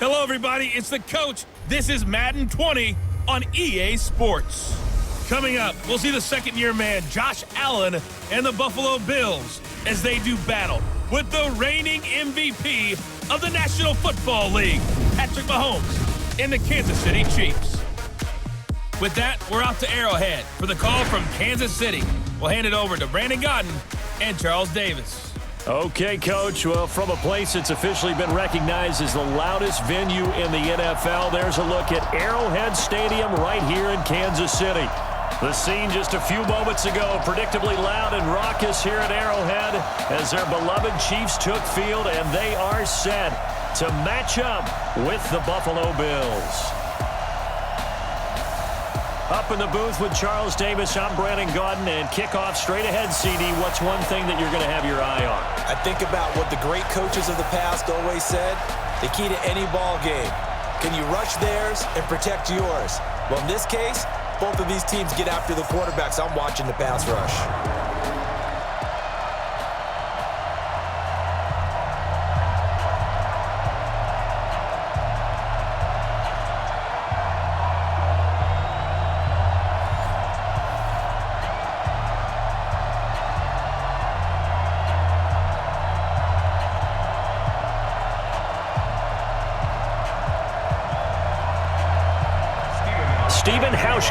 Hello, everybody. It's the coach. This is Madden 20 on EA Sports. Coming up, we'll see the second-year man, Josh Allen, and the Buffalo Bills as they do battle with the reigning MVP of the National Football League, Patrick Mahomes, and the Kansas City Chiefs. With that, we're out to Arrowhead for the call from Kansas City. We'll hand it over to Brandon Godden and Charles Davis. Okay, Coach. Well, from a place that's officially been recognized as the loudest venue in the NFL, there's a look at Arrowhead Stadium right here in Kansas City. The scene just a few moments ago, predictably loud and raucous here at Arrowhead as their beloved Chiefs took field, and they are set to match up with the Buffalo Bills. Up in the booth with Charles Davis, I'm Brandon Godden, and kickoff straight ahead, CD. What's one thing that you're going to have your eye on? I think about what the great coaches of the past always said, the key to any ball game. Can you rush theirs and protect yours? Well, in this case, both of these teams get after the quarterbacks. I'm watching the pass rush.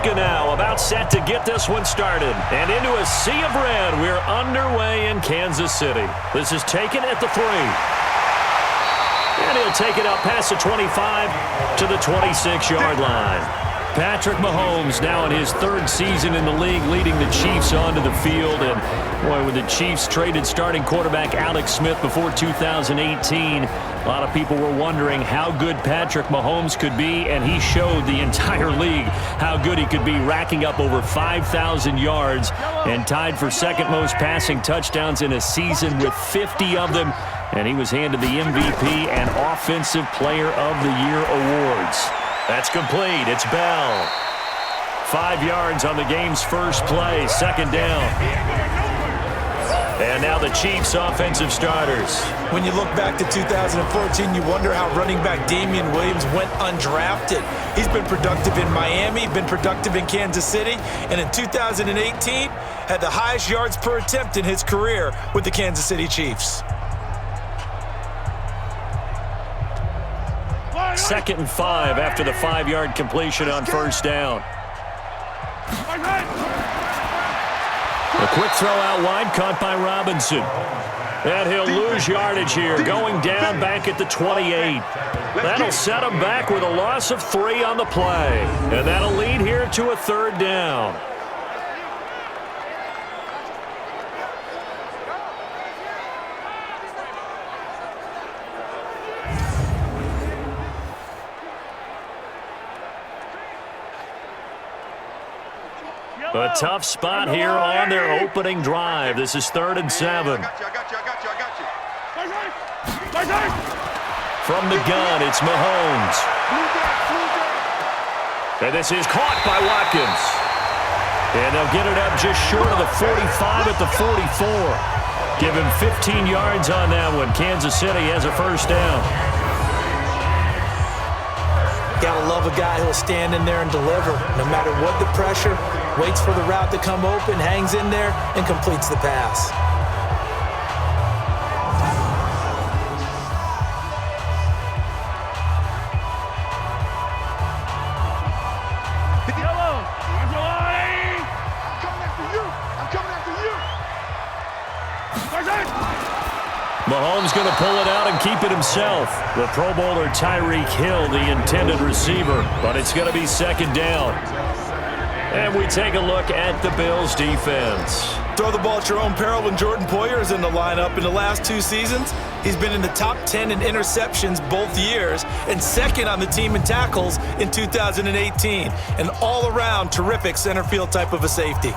Now about set to get this one started. And into a sea of red, we're underway in Kansas City. This is taken at the 3. And he'll take it up past the 25 to the 26-yard line. Patrick Mahomes now in his 3rd season in the league, leading the Chiefs onto the field. And boy, when the Chiefs traded starting quarterback Alex Smith before 2018, a lot of people were wondering how good Patrick Mahomes could be, and he showed the entire league how good he could be, racking up over 5,000 yards and tied for second most passing touchdowns in a season with 50 of them. And he was handed the MVP and Offensive Player of the Year awards. That's complete. It's Bell. 5 yards on the game's first play. Second down. And now the Chiefs offensive starters. When you look back to 2014, you wonder how running back Damian Williams went undrafted. He's been productive in Miami, been productive in Kansas City, and in 2018 had the highest yards per attempt in his career with the Kansas City Chiefs. 2nd and 5 after the 5-yard completion on first down. A quick throw out wide, caught by Robinson. And he'll lose yardage here, going down back at the 28. That'll set him back with a loss of 3 on the play. And that'll lead here to a 3rd down. A tough spot here on their opening drive. This is 3rd and 7. From the gun, it's Mahomes. And this is caught by Watkins. And they'll get it up just short of the 45 at the 44. Give him 15 yards on that one. Kansas City has a first down. Gotta love a guy who'll stand in there and deliver. No matter what the pressure, waits for the route to come open, hangs in there, and completes the pass. Mahomes going to pull it out and keep it himself. The Pro Bowler Tyreek Hill, the intended receiver, but it's going to be 2nd down. And we take a look at the Bills' defense. Throw the ball at your own peril when Jordan Poyer is in the lineup. In the last 2 seasons, he's been in the top 10 in interceptions both years and 2nd on the team in tackles in 2018. An all-around terrific center field type of a safety.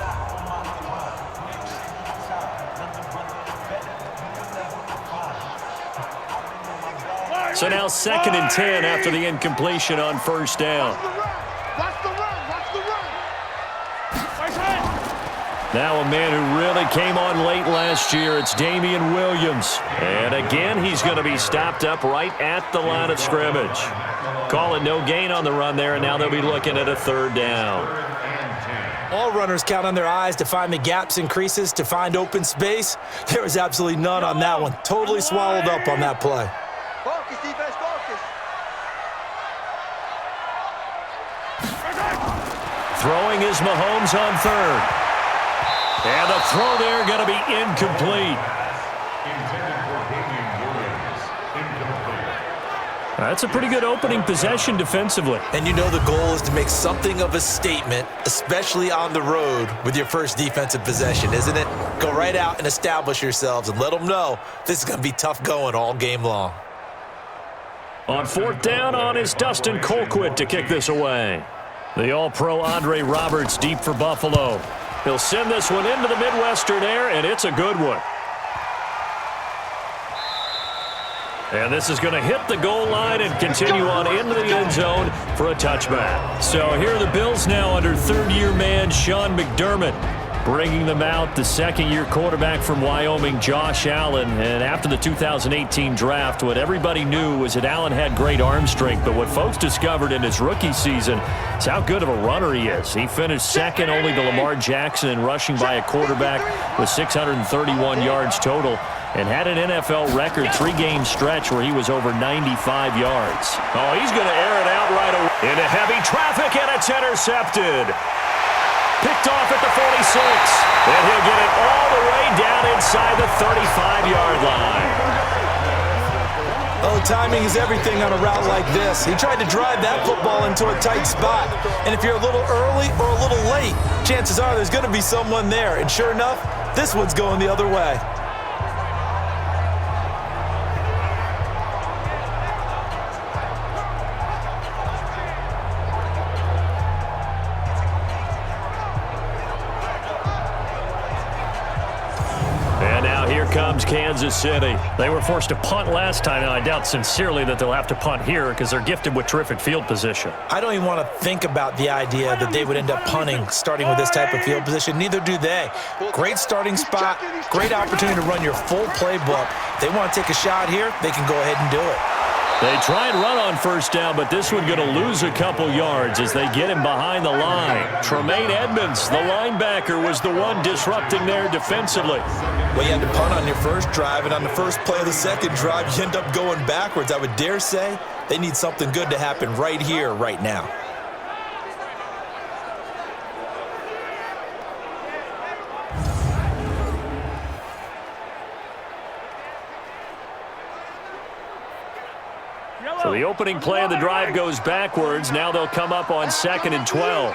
So now 2nd and 10 after the incompletion on first down. Now a man who really came on late last year, it's Damian Williams. And again, he's going to be stopped up right at the line of scrimmage. Call it no gain on the run there, and now they'll be looking at a third down. All runners count on their eyes to find the gaps and creases, to find open space. There was absolutely none on that one. Totally swallowed up on that play. Focus, defense, focus. Throwing is Mahomes on third. And the throw there going to be incomplete. That's a pretty good opening possession defensively. And you know the goal is to make something of a statement, especially on the road with your first defensive possession, isn't it? Go right out and establish yourselves and let them know this is going to be tough going all game long. On fourth down is Dustin Colquitt to kick this away. The All-Pro Andre Roberts deep for Buffalo. He'll send this one into the Midwestern air, and it's a good one. And this is going to hit the goal line and continue on into the end zone for a touchback. So here are the Bills now under third-year man Sean McDermott. Bringing them out, the second-year quarterback from Wyoming, Josh Allen. And after the 2018 draft, what everybody knew was that Allen had great arm strength. But what folks discovered in his rookie season is how good of a runner he is. He finished second only to Lamar Jackson in rushing by a quarterback with 631 yards total, and had an NFL record 3-game stretch where he was over 95 yards. Oh, he's going to air it out right away into heavy traffic, and it's intercepted. Picked off at the 46, and he'll get it all the way down inside the 35-yard line. Oh, timing is everything on a route like this. He tried to drive that football into a tight spot. And if you're a little early or a little late, chances are there's going to be someone there. And sure enough, this one's going the other way. Comes Kansas City. They were forced to punt last time, and I doubt sincerely that they'll have to punt here because they're gifted with terrific field position. I don't even want to think about the idea that they would end up punting starting with this type of field position. Neither do they. Great starting spot, great opportunity to run your full playbook. They want to take a shot here, they can go ahead and do it. They try and run on first down, but this one going to lose a couple yards as they get him behind the line. Tremaine Edmonds, the linebacker, was the one disrupting there defensively. Well, you had to punt on your first drive, and on the first play of the second drive, you end up going backwards. I would dare say they need something good to happen right here, right now. So the opening play of the drive goes backwards. Now they'll come up on 2nd and 12.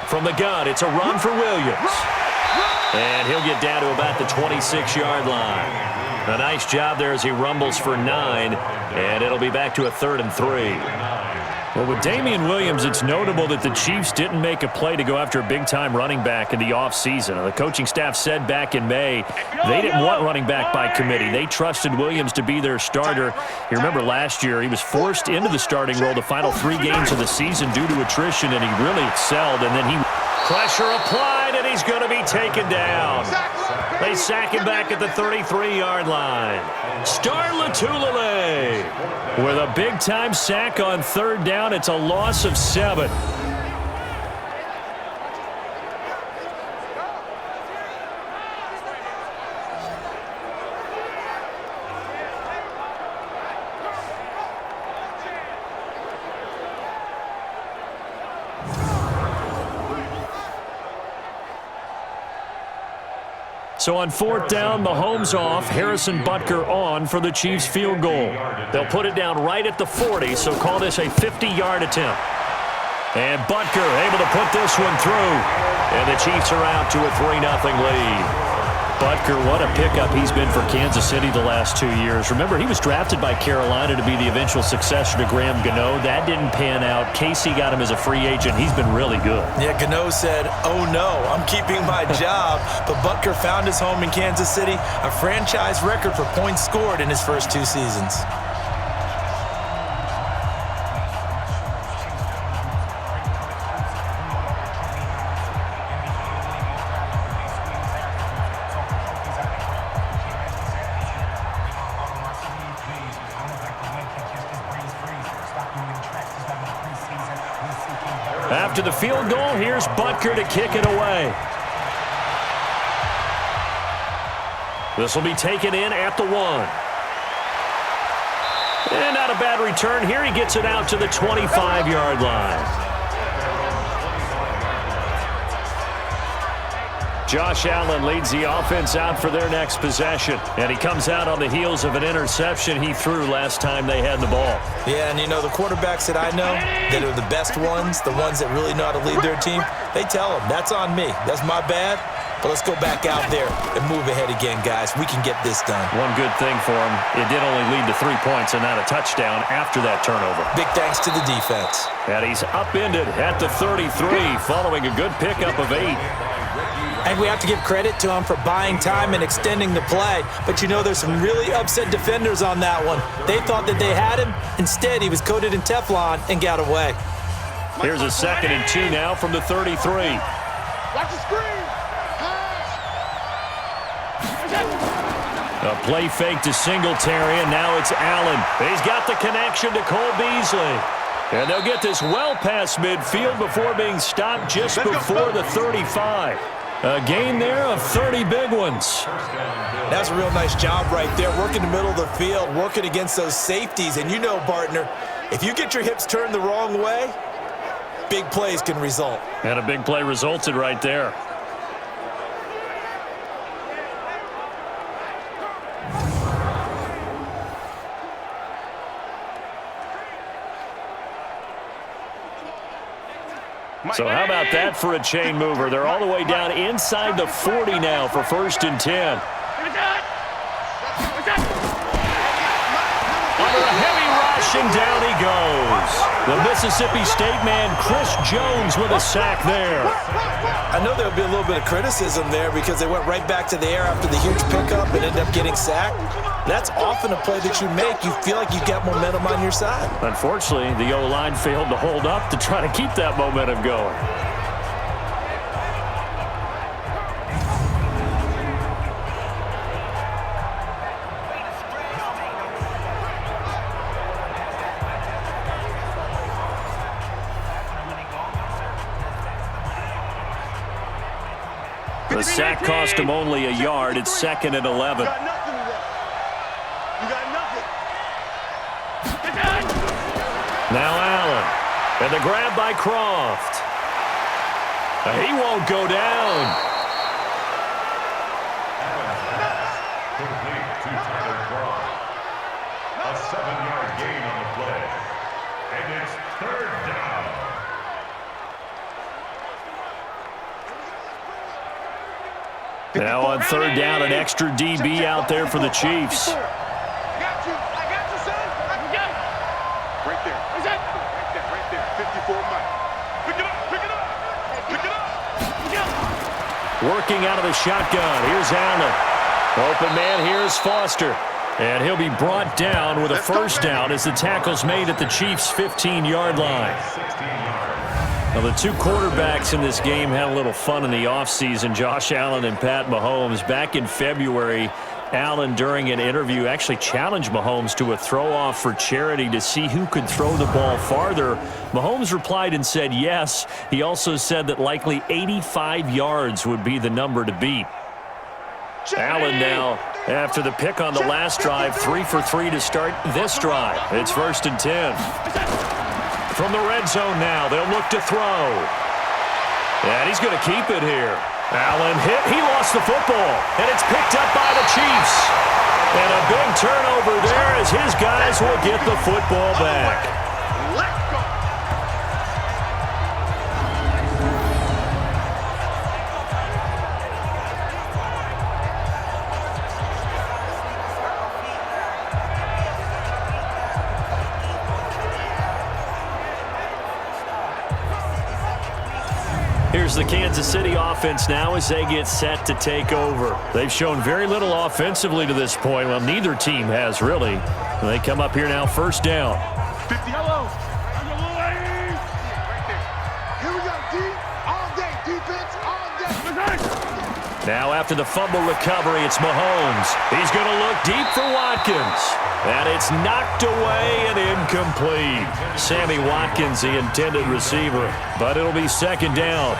From the gun, it's a run for Williams. And he'll get down to about the 26-yard line. A nice job there as he rumbles for 9. And it'll be back to a 3rd and 3. Well, with Damian Williams, it's notable that the Chiefs didn't make a play to go after a big-time running back in the offseason. The coaching staff said back in May they didn't want running back by committee. They trusted Williams to be their starter. You remember last year he was forced into the starting role the final 3 games of the season due to attrition, and he really excelled. And then pressure applied, and he's going to be taken down. They sack him back at the 33-yard line. Star Lotulelei with a big-time sack on 3rd down. It's a loss of 7. So on 4th down, Mahomes off, Harrison Butker on for the Chiefs field goal. They'll put it down right at the 40, so call this a 50-yard attempt. And Butker able to put this one through. And the Chiefs are out to a 3-0 lead. Butker, what a pickup he's been for Kansas City the last 2 years. Remember, he was drafted by Carolina to be the eventual successor to Graham Gano. That didn't pan out. Casey got him as a free agent. He's been really good. Yeah, Gano said, oh no, I'm keeping my job. But Butker found his home in Kansas City, a franchise record for points scored in his first 2 seasons. after the field goal. Here's Butker to kick it away. This will be taken in at the 1. And not a bad return here. He gets it out to the 25-yard line. Josh Allen leads the offense out for their next possession. And he comes out on the heels of an interception he threw last time they had the ball. Yeah, and you know, the quarterbacks that I know that are the best ones, the ones that really know how to lead their team, they tell them, that's on me. That's my bad. But let's go back out there and move ahead again, guys. We can get this done. One good thing for him, it did only lead to 3 points and not a touchdown after that turnover. Big thanks to the defense. And he's upended at the 33 following a good pickup of 8. And we have to give credit to him for buying time and extending the play. But you know, there's some really upset defenders on that one. They thought that they had him. Instead, he was coated in Teflon and got away. Here's a 2nd and 2 now from the 33. Watch the screen. A play fake to Singletary, and now it's Allen. He's got the connection to Cole Beasley. And they'll get this well past midfield before being stopped just before the 35. A gain there of 30 big ones. That's a real nice job right there, working the middle of the field, working against those safeties. And you know, partner, if you get your hips turned the wrong way, big plays can result. And a big play resulted right there. So how about that for a chain mover? They're all the way down inside the 40 now for 1st and 10. Under a heavy rush, and down he goes. The Mississippi State man, Chris Jones, with a sack there. I know there'll be a little bit of criticism there because they went right back to the air after the huge pickup and ended up getting sacked. That's often a play that you make. You feel like you've got momentum on your side. Unfortunately, the O-line failed to hold up to try to keep that momentum going. The sack cost him only a yard. It's 2nd and 11. You got nothing. Now Allen. And the grab by Croft. He won't go down. Complete to Tyler Croft. A 7-yard gain on the play. And it's 3rd down. Now on 3rd down, an extra DB out there for the Chiefs. I got you, son. I can get it. Right there. Where's that? Right there. 54 Mike. Pick it up. Working out of the shotgun. Here's Allen. Open man, here's Foster. And he'll be brought down with a 1st down as the tackle's made at the Chiefs' 15-yard line. Now, the 2 quarterbacks in this game had a little fun in the offseason, Josh Allen and Pat Mahomes. Back in February, Allen, during an interview, actually challenged Mahomes to a throw-off for charity to see who could throw the ball farther. Mahomes replied and said yes. He also said that likely 85 yards would be the number to beat. Allen now, after the pick on the last drive, 3 for 3 to start this drive. It's 1st and 10. From the red zone now, they'll look to throw. And he's going to keep it here. Allen hit. He lost the football. And it's picked up by the Chiefs. And a big turnover there as his guys will get the football back. Let's go. Here's the Kansas City offense now as they get set to take over. They've shown very little offensively to this point. Well, neither team has really. And they come up here now, 1st down. 50 yellow. Right there. Here we go, D. All day. Defense, all day. Now after the fumble recovery, it's Mahomes. He's going to look deep for Watkins. And it's knocked away and incomplete. Sammy Watkins, the intended receiver, but it'll be second down.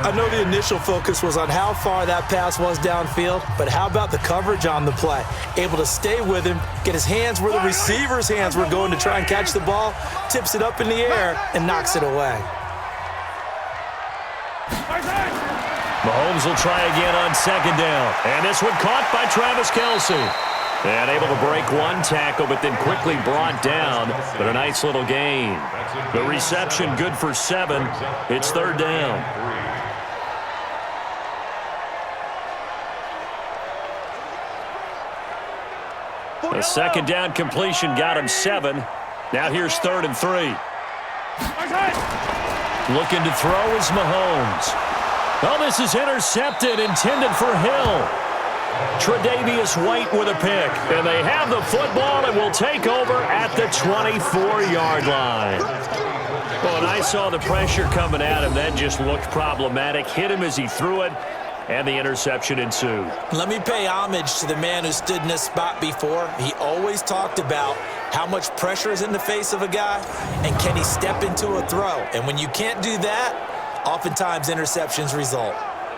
I know the initial focus was on how far that pass was downfield, but how about the coverage on the play? Able to stay with him, get his hands where the receiver's hands were going to try and catch the ball, tips it up in the air, and knocks it away. Mahomes will try again on second down. And this one caught by Travis Kelce. And able to break one tackle, but then quickly brought down. But a nice little gain. The reception good for 7. It's third down. A second down completion got him 7. Now here's 3rd and 3. Looking to throw is Mahomes. Oh, this is intercepted, intended for Hill. Tre'Davious White with a pick. And they have the football and will take over at the 24-yard line. Well, and I saw the pressure coming at him. That just looked problematic. Hit him as he threw it, and the interception ensued. Let me pay homage to the man who stood in this spot before. He always talked about how much pressure is in the face of a guy, and can he step into a throw. And when you can't do that, oftentimes interceptions result.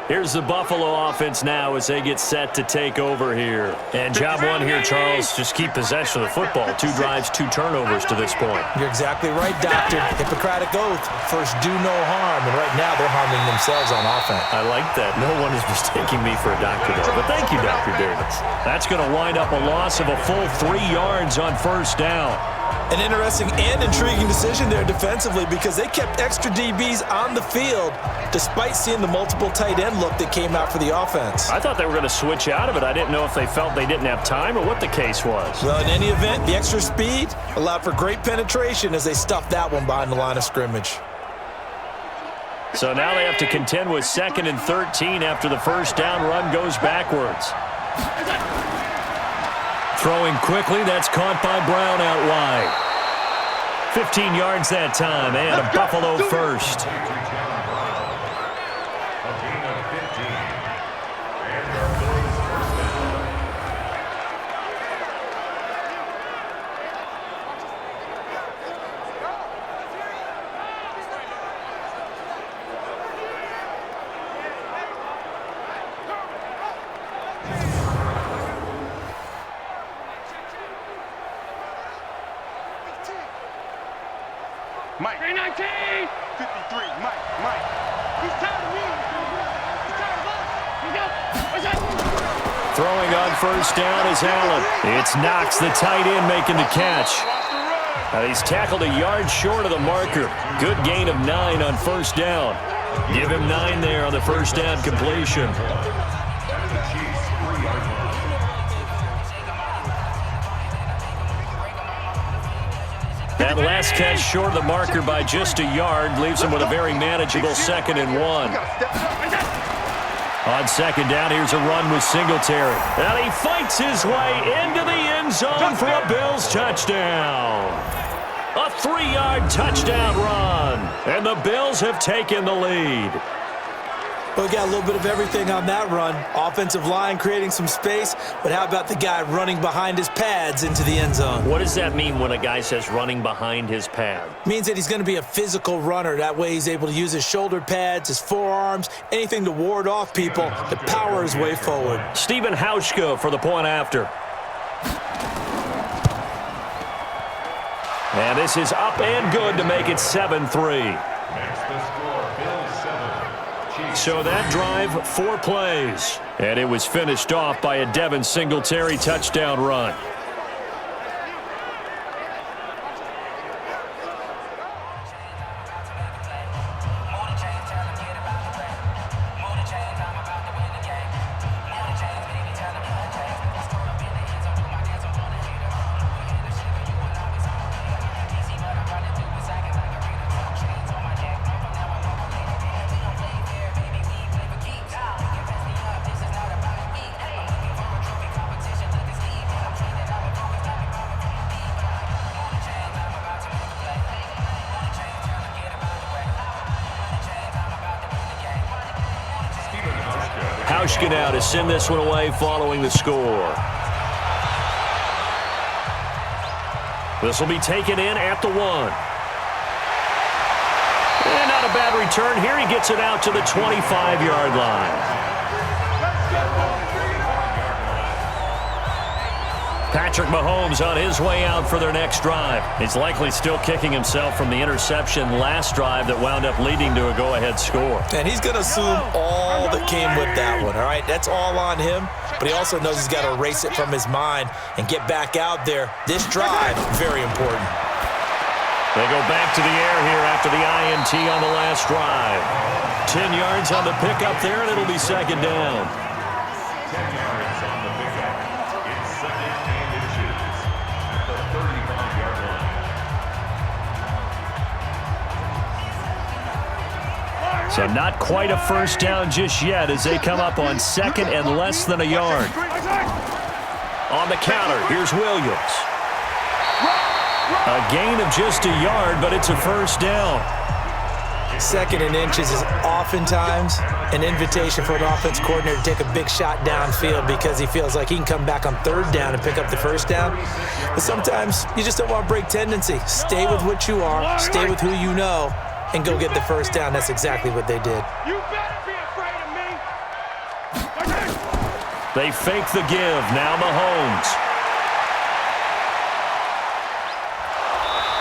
Here's the Buffalo offense now as they get set to take over here. And job one here, Charles, just keep possession of the football. 2 drives, 2 turnovers to this point. You're exactly right, Doctor. Hippocratic oath, first do no harm. And right now they're harming themselves on offense. I like that. No one is mistaking me for a doctor there. But thank you, Dr. Davis. That's going to wind up a loss of a full 3 yards on first down. An interesting and intriguing decision there defensively because they kept extra DBs on the field despite seeing the multiple tight end look that came out for the offense. I thought they were going to switch out of it. I didn't know if they felt they didn't have time or what the case was. Well, in any event, the extra speed allowed for great penetration as they stuffed that one behind the line of scrimmage. So now they have to contend with 2nd and 13 after the first down run goes backwards. Throwing quickly, that's caught by Brown out wide. 15 yards that time, and a Buffalo first. Mike. 319. 53. Mike. He's tired of me. He's tired of us. Let's go. Throwing on first down is Allen. It's Knox, the tight end, making the catch. Now he's tackled a yard short of the marker. Good gain of 9 on first down. Give him 9 there on the first down completion. That last catch short of the marker by just a yard leaves him with a very manageable 2nd and 1. On second down, here's a run with Singletary. And he fights his way into the end zone for a Bills touchdown. A 3-yard touchdown run. And the Bills have taken the lead. Well, we got a little bit of everything on that run. Offensive line creating some space, but how about the guy running behind his pads into the end zone? What does that mean when a guy says running behind his pad? Means that he's going to be a physical runner. That way he's able to use his shoulder pads, his forearms, anything to ward off people to power his way forward. Stephen Hauschka for the point after. And this is up and good to make it 7-3. So that drive, 4 plays. And it was finished off by a Devin Singletary touchdown run. Hauschka now to send this one away following the score. This will be taken in at the 1. And not a bad return here. He gets it out to the 25-yard line. Patrick Mahomes on his way out for their next drive. He's likely still kicking himself from the interception last drive that wound up leading to a go-ahead score. And he's going to assume all that came with that one, all right? That's all on him, but he also knows he's got to erase it from his mind and get back out there. This drive, very important. They go back to the air here after the INT on the last drive. 10 yards on the pickup there, and it'll be second down. 10 yards on the pickup. It's second and inches at the 35-yard line. So not quite a first down just yet as they come up on second and less than a yard. On the counter, here's Williams. A gain of just a yard, but it's a first down. Second and inches is oftentimes an invitation for an offense coordinator to take a big shot downfield because he feels like he can come back on third down and pick up the first down. But sometimes you just don't want to break tendency. Stay with what you are, stay with who you know, and go get the first down. That's exactly what they did. You better be afraid of me. They fake the give. Now Mahomes.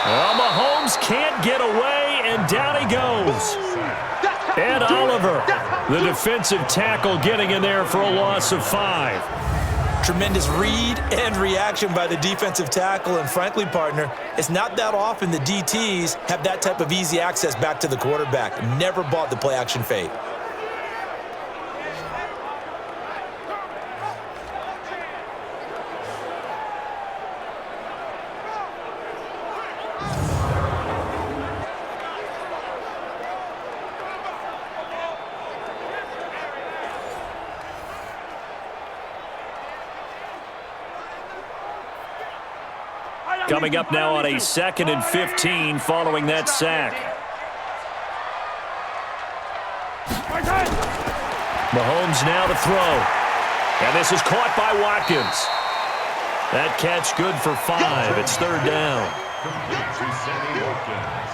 Well, Mahomes can't get away, and down he goes. Ed Oliver, the defensive tackle, getting in there for a loss of 5. Tremendous read and reaction by the defensive tackle, and frankly, partner, it's not that often the DTs have that type of easy access back to the quarterback. Never bought the play-action fake. Coming up now on a 2nd and 15 following that sack. Mahomes now to throw. And this is caught by Watkins. That catch good for 5. It's third down. Complete to Sammy Watkins.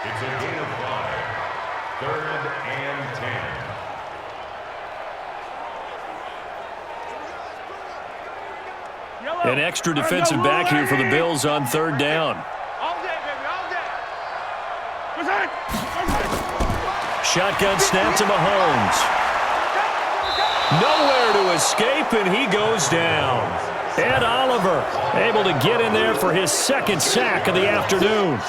It's a gain of 5. 3rd and 10. An extra defensive back here for the Bills on third down. All day, baby, all day. Shotgun snap to Mahomes. Nowhere to escape, and he goes down. Ed Oliver able to get in there for his 2nd sack of the afternoon.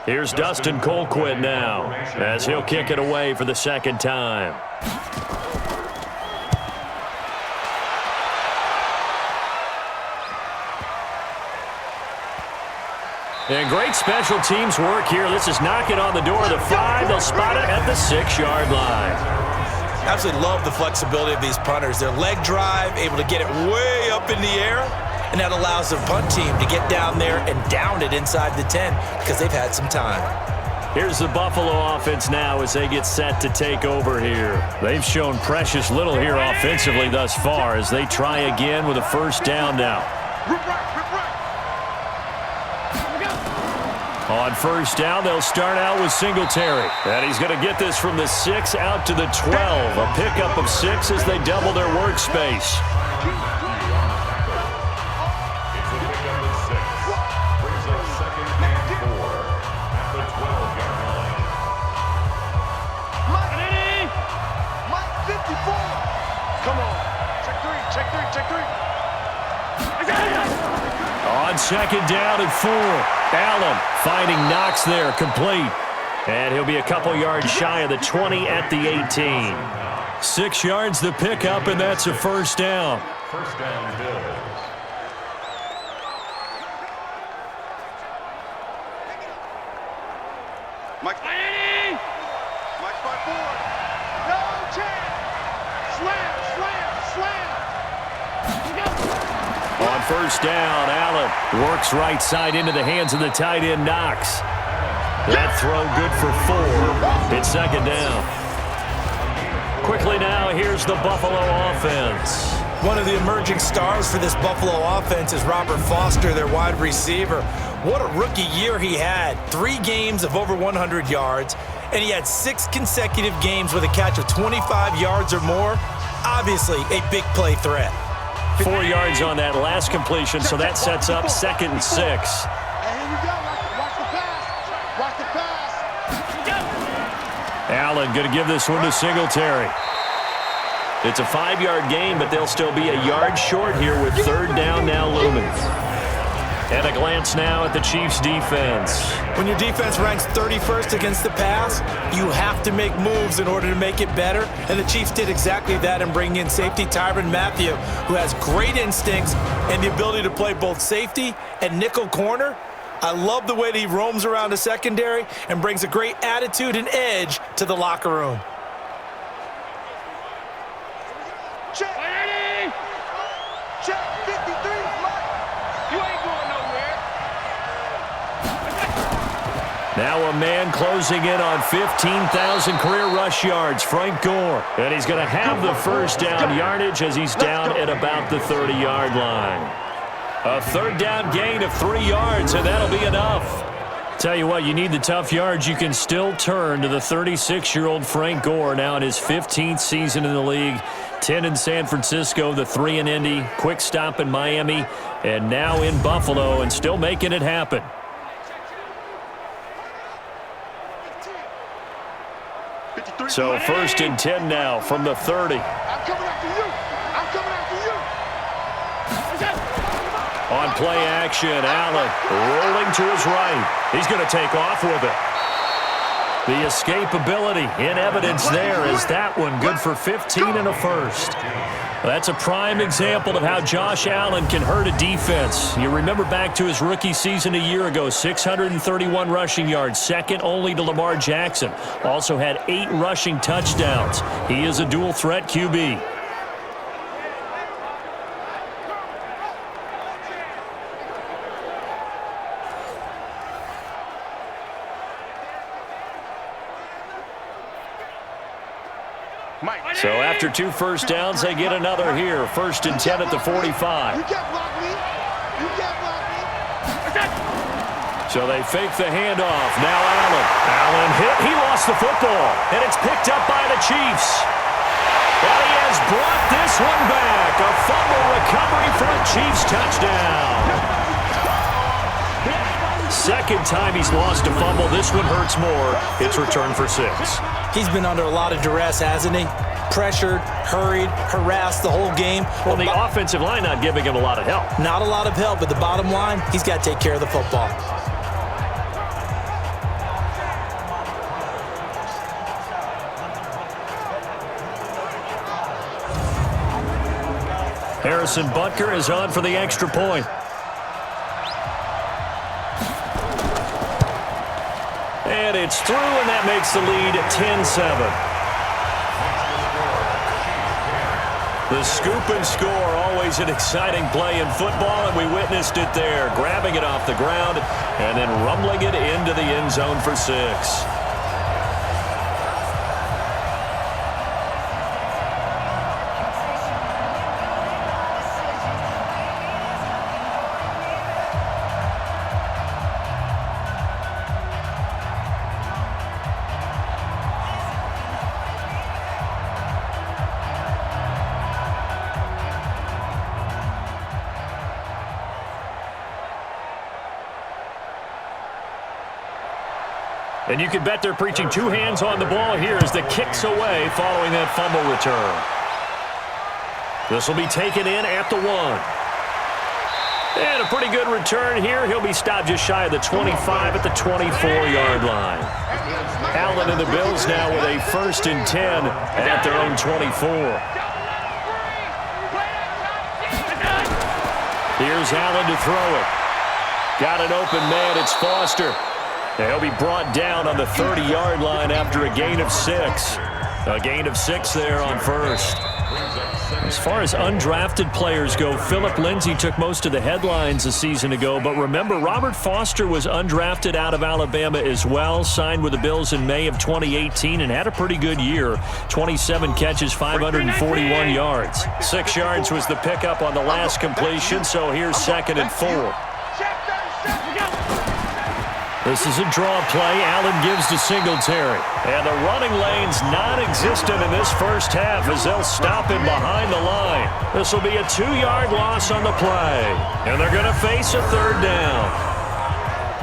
Here's Dustin Colquitt now as he'll kick it away for the 2nd time. And great special teams work here. This is knocking on the door of the 5. They'll spot it at the 6-yard line. Absolutely love the flexibility of these punters. Their leg drive, able to get it way up in the air, and that allows the punt team to get down there and down it inside the 10 because they've had some time. Here's the Buffalo offense now as they get set to take over here. They've shown precious little here offensively thus far as they try again with a first down now. On first down, they'll start out with Singletary. And he's going to get this from the 6 out to the 12. A pickup of 6 as they double their workspace. On second down and 4. Allen finding Knox there, complete. And he'll be a couple yards shy of the 20 at the 18. 6 yards the pickup, and that's a first down. First down, Bills. Mike 5-4. No chance. Slam. On first down, Allen works right side into the hands of the tight end, Knox. That throw good for 4. It's second down. Quickly now, here's the Buffalo offense. One of the emerging stars for this Buffalo offense is Robert Foster, their wide receiver. What a rookie year he had. 3 games of over 100 yards, and he had 6 consecutive games with a catch of 25 yards or more. Obviously, a big play threat. 4 yards on that last completion, so that sets up 2nd and 6. And here we go. Watch the pass. Watch the pass. Allen going to give this one to Singletary. It's a 5-yard gain, but they'll still be a yard short here with third down now looming. And a glance now at the Chiefs' defense. When your defense ranks 31st against the pass, you have to make moves in order to make it better. And the Chiefs did exactly that in bringing in safety Tyrann Mathieu, who has great instincts and the ability to play both safety and nickel corner. I love the way that he roams around the secondary and brings a great attitude and edge to the locker room. Check. 53. You ain't going nowhere. Now a man closing in on 15,000 career rush yards, Frank Gore. And he's going to have the first down yardage as he's down at about the 30-yard line. A third down gain of 3 yards, and that'll be enough. Tell you what, you need the tough yards. You can still turn to the 36-year-old Frank Gore, now in his 15th season in the league. 10 in San Francisco, the 3 in Indy, quick stop in Miami, and now in Buffalo, and still making it happen. So 1st and 10 now from the 30. I'm coming after you. I'm coming after you. On play action, Allen rolling to his right. He's going to take off with it. The escapability in evidence there is that one good for 15 and a first. That's a prime example of how Josh Allen can hurt a defense. You remember back to his rookie season a year ago, 631 rushing yards, second only to Lamar Jackson. Also had 8 rushing touchdowns. He is a dual threat QB. So after 2 first downs, they get another here. 1st and 10 at the 45. You can't block me. You can't block me. So they fake the handoff. Now Allen hit. He lost the football. And it's picked up by the Chiefs. And he has brought this one back. A fumble recovery for a Chiefs touchdown. Second time he's lost a fumble. This one hurts more. It's returned for 6. He's been under a lot of duress, hasn't he? Pressured, hurried, harassed the whole game. Well, the offensive line not giving him a lot of help. Not a lot of help, but the bottom line, he's got to take care of the football. Harrison Butker is on for the extra point. And it's through, and that makes the lead 10-7. The scoop and score, always an exciting play in football, and we witnessed it there, grabbing it off the ground and then rumbling it into the end zone for 6. And you can bet they're preaching 2 hands on the ball here as the kick's away following that fumble return. This will be taken in at the 1. And a pretty good return here. He'll be stopped just shy of the 25 at the 24-yard line. Allen and the Bills now with a 1st and 10 at their own 24. Here's Allen to throw it. Got an open man. It's Foster. And he'll be brought down on the 30-yard line after a gain of 6. A gain of 6 there on 1st. As far as undrafted players go, Philip Lindsay took most of the headlines a season ago. But remember, Robert Foster was undrafted out of Alabama as well, signed with the Bills in May of 2018 and had a pretty good year. 27 catches, 541 yards. 6 yards was the pickup on the last completion, so here's 2nd and 4. This is a draw play. Allen gives to Singletary. And the running lane's non-existent in this first half as they'll stop him behind the line. This will be a 2-yard loss on the play. And they're going to face a 3rd down.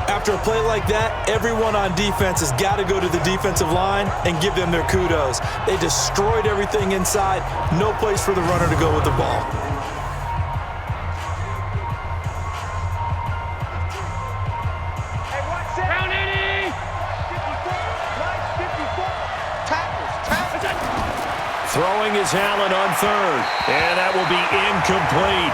After a play like that, everyone on defense has got to go to the defensive line and give them their kudos. They destroyed everything inside. No place for the runner to go with the ball. Throwing is Allen on 3rd, and that will be incomplete.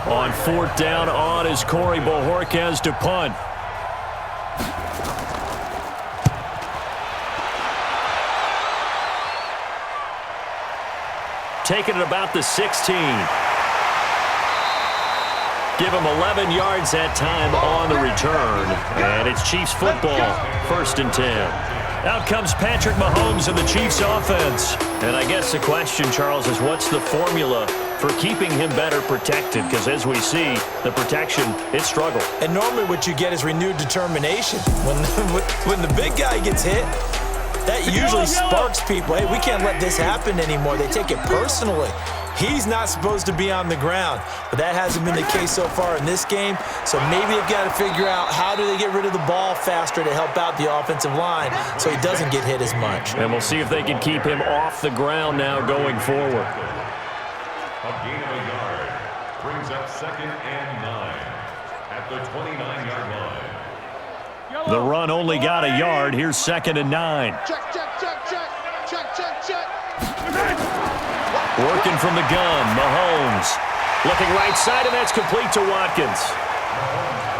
On 4th down, on is Corey Bojorquez to punt. Taking it about the 16. Give him 11 yards that time on the return. And it's Chiefs football, 1st and 10. Out comes Patrick Mahomes and the Chiefs offense. And I guess the question, Charles, is what's the formula for keeping him better protected? Because as we see, the protection, it struggled. And normally what you get is renewed determination. When the big guy gets hit, that usually sparks people. Hey, we can't let this happen anymore. They take it personally. He's not supposed to be on the ground, but that hasn't been the case so far in this game. So maybe they've got to figure out how do they get rid of the ball faster to help out the offensive line so he doesn't get hit as much. And we'll see if they can keep him off the ground now going forward. A gain of a yard brings up 2nd and 9 at the 29-yard line. The run only got a yard. Here's 2nd and 9. Check, check, check, check. Check, check, check. Working from the gun, Mahomes. Looking right side, and that's complete to Watkins.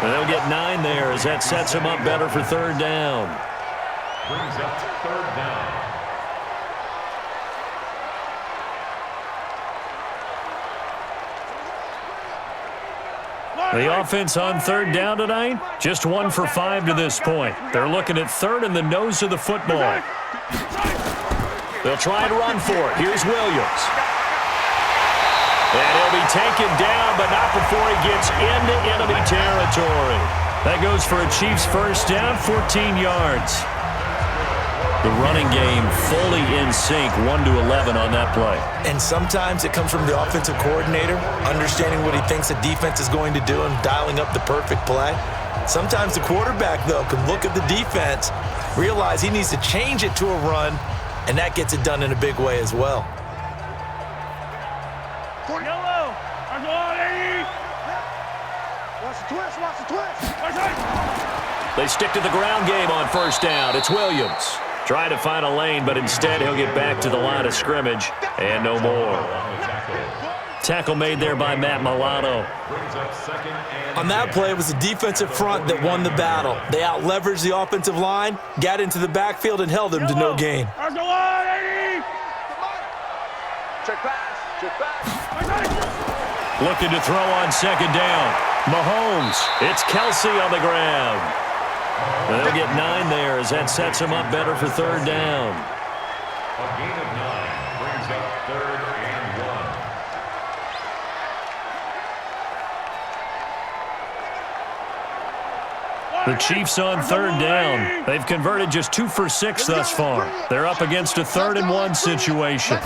And they'll get 9 there as that sets him up better for 3rd down. Brings up 3rd down. The offense on 3rd down tonight, just 1 for 5 to this point. They're looking at 3rd and the nose of the football. They'll try and run for it. Here's Williams. And he'll be taken down, but not before he gets into enemy territory. That goes for a Chiefs 1st down, 14 yards. The running game fully in sync, 1-11 on that play. And sometimes it comes from the offensive coordinator, understanding what he thinks the defense is going to do and dialing up the perfect play. Sometimes the quarterback, though, can look at the defense, realize he needs to change it to a run, and that gets it done in a big way as well. Watch the twist. They stick to the ground game on 1st down. It's Williams. Trying to find a lane, but instead he'll get back to the line of scrimmage and no more. Tackle made there by Matt Milano. On that play, it was the defensive front that won the battle. They out-leveraged the offensive line, got into the backfield, and held them to no gain. Check pass. Check pass. Looking to throw on 2nd down. Mahomes. It's Kelsey on the ground. They'll get 9 there as that sets him up better for 3rd down. A gain of 9 brings up 3rd and 1. The Chiefs on 3rd down. They've converted just 2 for 6 thus far. They're up against a 3rd and 1 situation.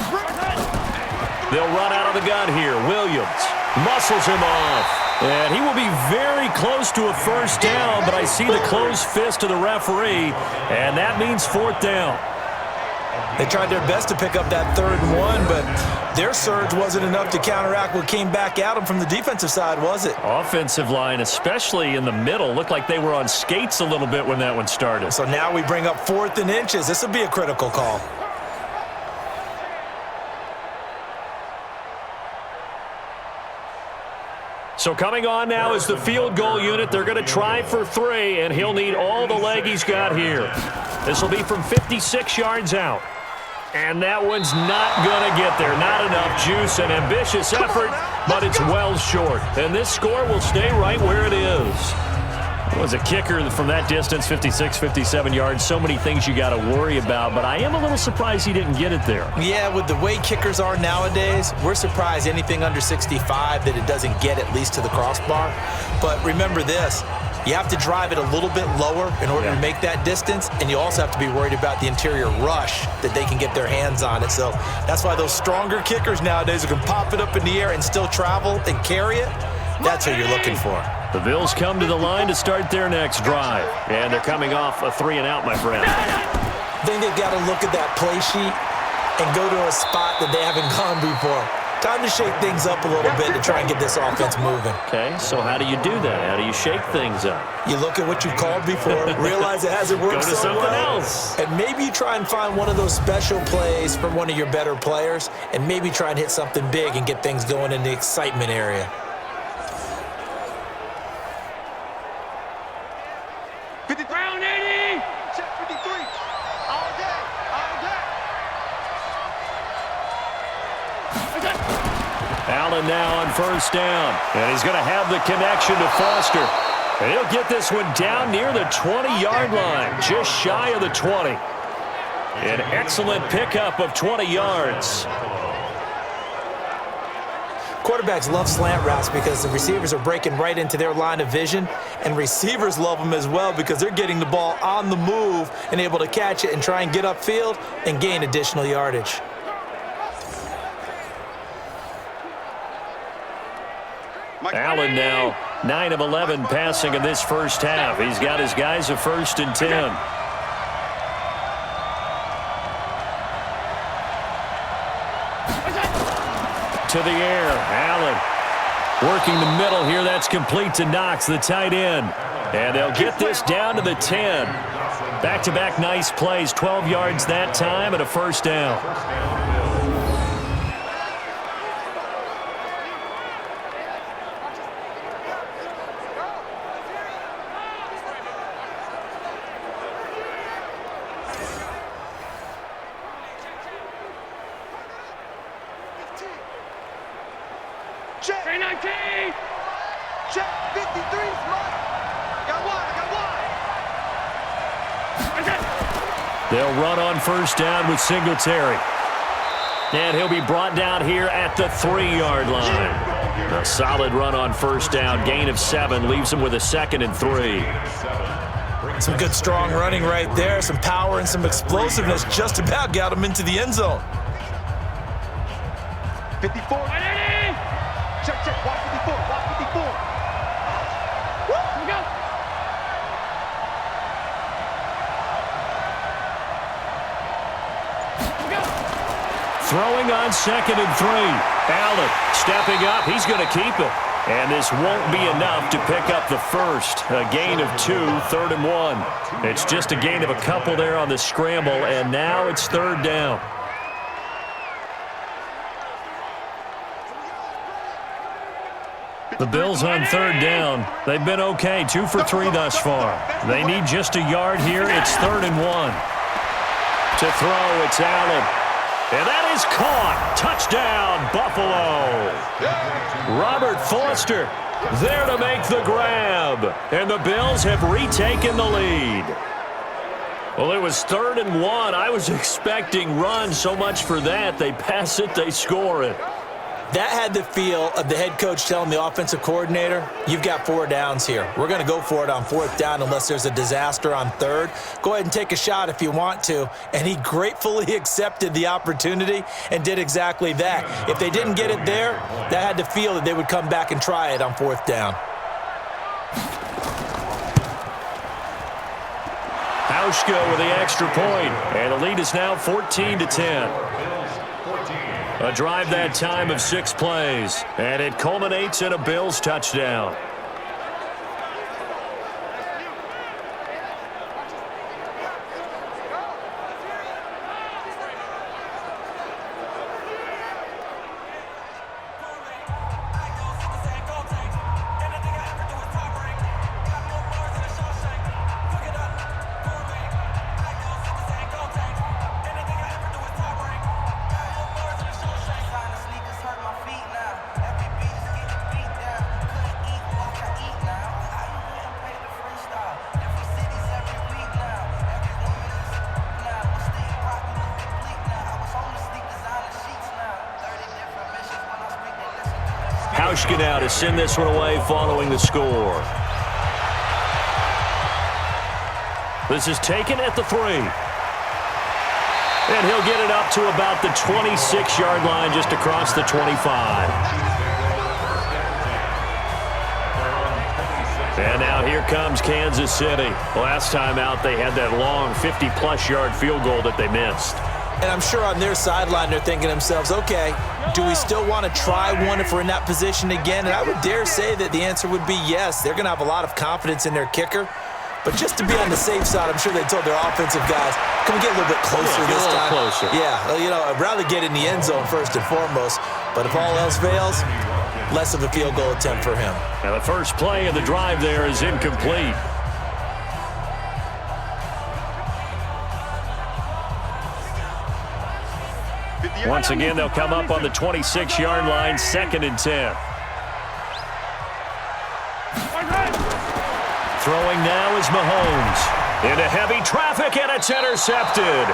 They'll run out of the gun here. Williams muscles him off. And he will be very close to a first down, but I see the closed fist of the referee, and that means fourth down. They tried their best to pick up that 3rd and 1, but their surge wasn't enough to counteract what came back at them from the defensive side, was it? Offensive line, especially in the middle, looked like they were on skates a little bit when that one started. So now we bring up 4th and inches. This will be a critical call. So coming on now is the field goal unit. They're going to try for 3, and he'll need all the leg he's got here. This will be from 56 yards out. And that one's not going to get there. Not enough juice, an ambitious effort, but it's well short. And this score will stay right where it is. Was a kicker from that distance, 56, 57 yards. So many things you got to worry about, but I am a little surprised he didn't get it there. Yeah, with the way kickers are nowadays, we're surprised anything under 65 that it doesn't get at least to the crossbar. But remember this, you have to drive it a little bit lower in order to make that distance, and you also have to be worried about the interior rush that they can get their hands on it. So that's why those stronger kickers nowadays who can pop it up in the air and still travel and carry it, that's what you're looking for. The Bills come to the line to start their next drive. And they're coming off a 3-and-out, my friend. I think they've got to look at that play sheet and go to a spot that they haven't gone before. Time to shake things up a little bit to try and get this offense moving. Okay, so how do you do that? How do you shake things up? You look at what you called before, realize it hasn't worked Go to so something well, else. and maybe you try and find one of those special plays from one of your better players, and maybe try and hit something big and get things going in the excitement area. Round 80. Check 53. All day. Allen now on first down. And he's going to have the connection to Foster. And he'll get this one down near the 20-yard line, just shy of the 20. An excellent pickup of 20 yards. Quarterbacks love slant routes because the receivers are breaking right into their line of vision, and receivers love them as well because they're getting the ball on the move and able to catch it and try and get upfield and gain additional yardage. Allen now 9 of 11 passing in this first half. He's got his guys a 1st and 10. To the air, Allen working the middle here. That's complete to Knox, the tight end. And they'll get this down to the 10. Back-to-back nice plays, 12 yards that time and a first down. Check 19. Check 53. Smart. Got one. They'll run on first down with Singletary. And he'll be brought down here at the 3-yard line. A solid run on first down. Gain of 7 leaves him with a 2nd and 3. Some good strong running right there. Some power and some explosiveness just about got him into the end zone. 54. Check, watch 54, watch 54. Woo! Here we go. Throwing on 2nd and 3. Allen stepping up. He's going to keep it. And this won't be enough to pick up the first. A gain of 2, 3rd and 1. It's just a gain of a couple there on the scramble, and now it's 3rd down. The Bills on 3rd down. They've been okay, 2 for 3 thus far. They need just a yard here. It's 3rd and 1. To throw, it's Allen. And that is caught. Touchdown, Buffalo. Robert Foster there to make the grab. And the Bills have retaken the lead. Well, it was 3rd and 1. I was expecting run, so much for that. They pass it, they score it. That had the feel of the head coach telling the offensive coordinator, you've got 4 downs here. We're going to go for it on 4th down unless there's a disaster on 3rd. Go ahead and take a shot if you want to. And he gratefully accepted the opportunity and did exactly that. If they didn't get it there, that had the feel that they would come back and try it on 4th down. Hauschka with the extra point, and the lead is now 14-10. A drive that time of 6 plays, and it culminates in a Bills touchdown. Hauschka now to send this one away following the score. This is taken at the 3. And he'll get it up to about the 26-yard line, just across the 25. And now here comes Kansas City. Last time out, they had that long 50-plus yard field goal that they missed. And I'm sure on their sideline they're thinking to themselves, okay, do we still want to try one if we're in that position again? And I would dare say that the answer would be yes. They're going to have a lot of confidence in their kicker. But just to be on the safe side, I'm sure they told their offensive guys, can we get a little bit closer this time? Closer. Yeah, you know, I'd rather get in the end zone first and foremost. But if all else fails, less of a field goal attempt for him. Now the first play of the drive there is incomplete. Once again, they'll come up on the 26-yard line, 2nd and 10. Throwing now is Mahomes. Into heavy traffic, and it's intercepted.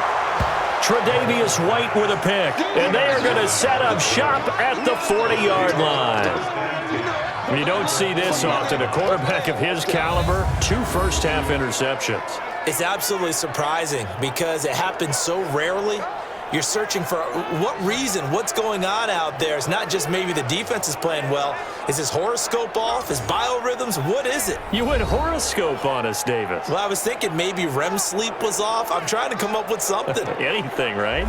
Tre'Davious White with a pick, and they are going to set up shop at the 40-yard line. You don't see this often. A quarterback of his caliber, 2 first-half interceptions. It's absolutely surprising because it happens so rarely. You're searching for what reason, what's going on out there. It's not just maybe the defense is playing well. Is his horoscope off? His biorhythms? What is it? You went horoscope on us, Davis. Well, I was thinking maybe REM sleep was off. I'm trying to come up with something. Anything, right?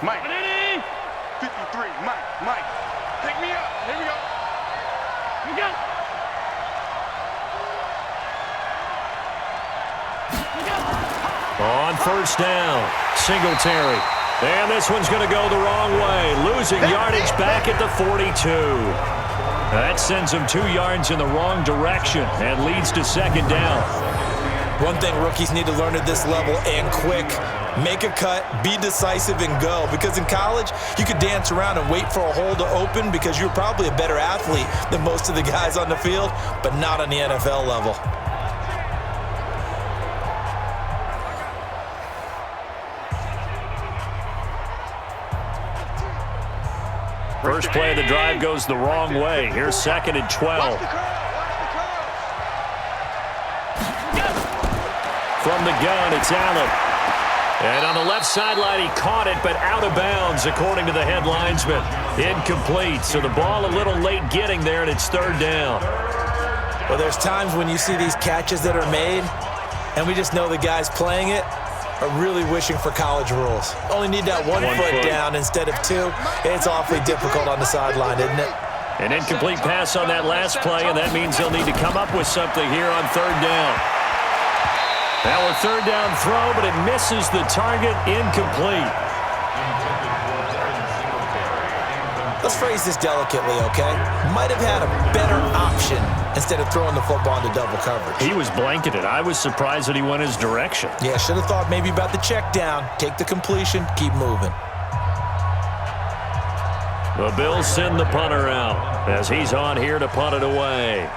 Mike. 53. Mike. Pick me up. Here we go. Here we go. On first down, Singletary. And this one's going to go the wrong way, losing yardage back at the 42. That sends him 2 yards in the wrong direction and leads to 2nd down. One thing rookies need to learn at this level, and quick, make a cut, be decisive, and go. Because in college, you could dance around and wait for a hole to open because you're probably a better athlete than most of the guys on the field, but not on the NFL level. First play of the drive goes the wrong way. Here's 2nd and 12. From the gun, it's Allen. And on the left sideline, he caught it, but out of bounds, according to the head linesman. Incomplete, so the ball a little late getting there, and it's 3rd down. Well, there's times when you see these catches that are made, and we just know the guys playing it are really wishing for college rules. Only need that one foot down instead of 2. It's awfully difficult on the sideline, isn't it? An incomplete pass on that last play, and that means they'll need to come up with something here on 3rd down. Now a 3rd down throw, but it misses the target. Incomplete. Let's phrase this delicately, okay? Might have had a better option instead of throwing the football into double coverage. He was blanketed. I was surprised that he went his direction. Yeah, should have thought maybe about the check down. Take the completion, keep moving. The Bills send the punter out as he's on here to punt it away.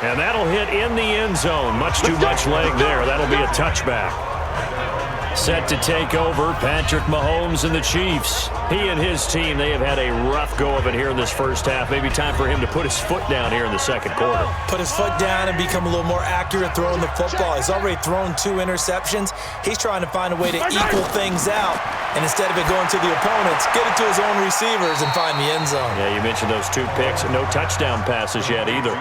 And that'll hit in the end zone. Much too much leg there. That'll be a touchback. Set to take over, Patrick Mahomes and the Chiefs. He and his team, they have had a rough go of it here in this first half. Maybe time for him to put his foot down here in the second quarter. Put his foot down and become a little more accurate throwing the football. He's already thrown 2 interceptions. He's trying to find a way to equal things out. And instead of it going to the opponents, get it to his own receivers and find the end zone. Yeah, you mentioned those 2 picks. No touchdown passes yet either.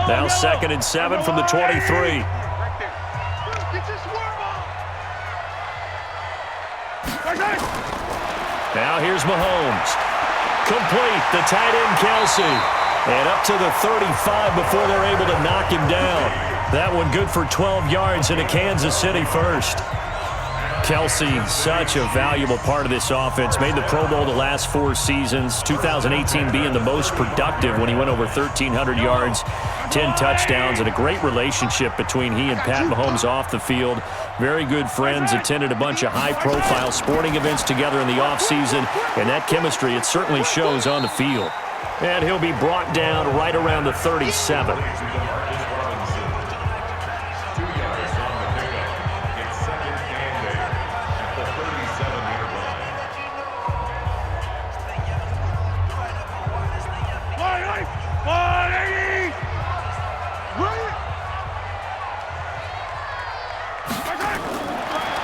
Now 2nd and 7 from the 23. Now here's Mahomes. Complete, the tight end Kelsey. And up to the 35 before they're able to knock him down. That one good for 12 yards in a Kansas City first. Kelsey, such a valuable part of this offense. Made the Pro Bowl the last 4 seasons. 2018 being the most productive when he went over 1,300 yards, 10 touchdowns, and a great relationship between he and Pat Mahomes off the field. Very good friends, attended a bunch of high-profile sporting events together in the offseason, and that chemistry, it certainly shows on the field. And he'll be brought down right around the 37.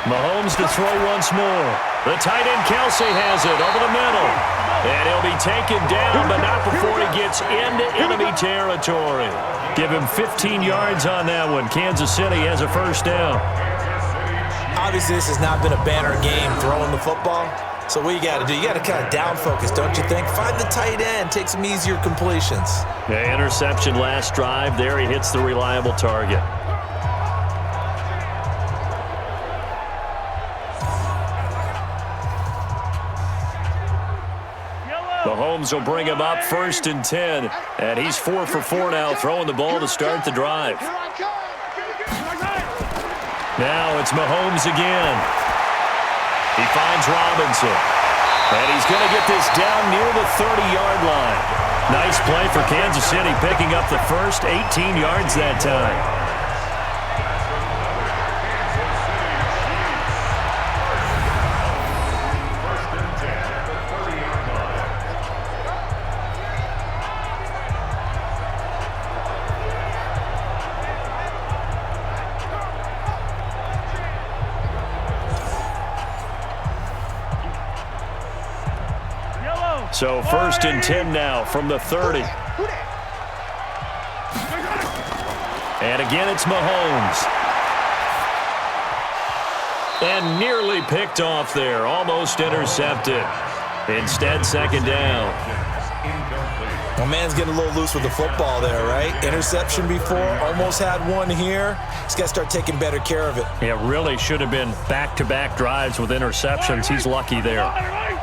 Mahomes to throw once more. The tight end Kelsey has it over the middle. And he'll be taken down, but not before he gets into enemy territory. Give him 15 yards on that one. Kansas City has a first down. Obviously, this has not been a banner game throwing the football. So what you got to do, you got to kind of down focus, don't you think? Find the tight end, take some easier completions. Yeah, interception last drive. There he hits the reliable target. Mahomes will bring him up 1st and 10. And he's 4 for 4 now, throwing the ball to start the drive. Now it's Mahomes again. He finds Robinson. And he's going to get this down near the 30-yard line. Nice play for Kansas City, picking up the first 18 yards that time. So 1st and 10 now from the 30. And again, it's Mahomes. And nearly picked off there. Almost intercepted. Instead, 2nd down. Well, man's getting a little loose with the football there, right? Interception before, almost had one here. He's got to start taking better care of it. Yeah, really should have been back-to-back drives with interceptions. He's lucky there.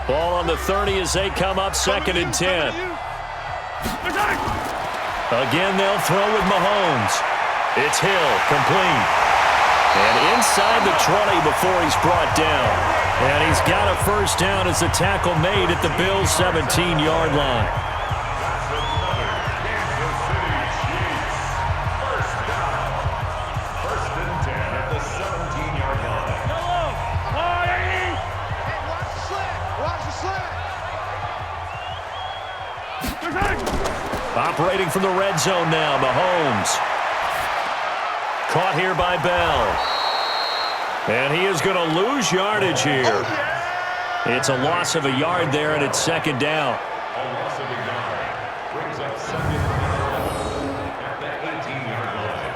Ball on the 30 as they come up 2nd and 10. Again, they'll throw with Mahomes. It's Hill, complete. And inside the 20 before he's brought down. And he's got a first down as the tackle made at the Bills' 17-yard line. Operating from the red zone now, Mahomes. Caught here by Bell. And he is going to lose yardage here. It's a loss of a yard there, and it's 2nd down. A loss of a yard. Brings up 2nd and 11 at the 18-yard line.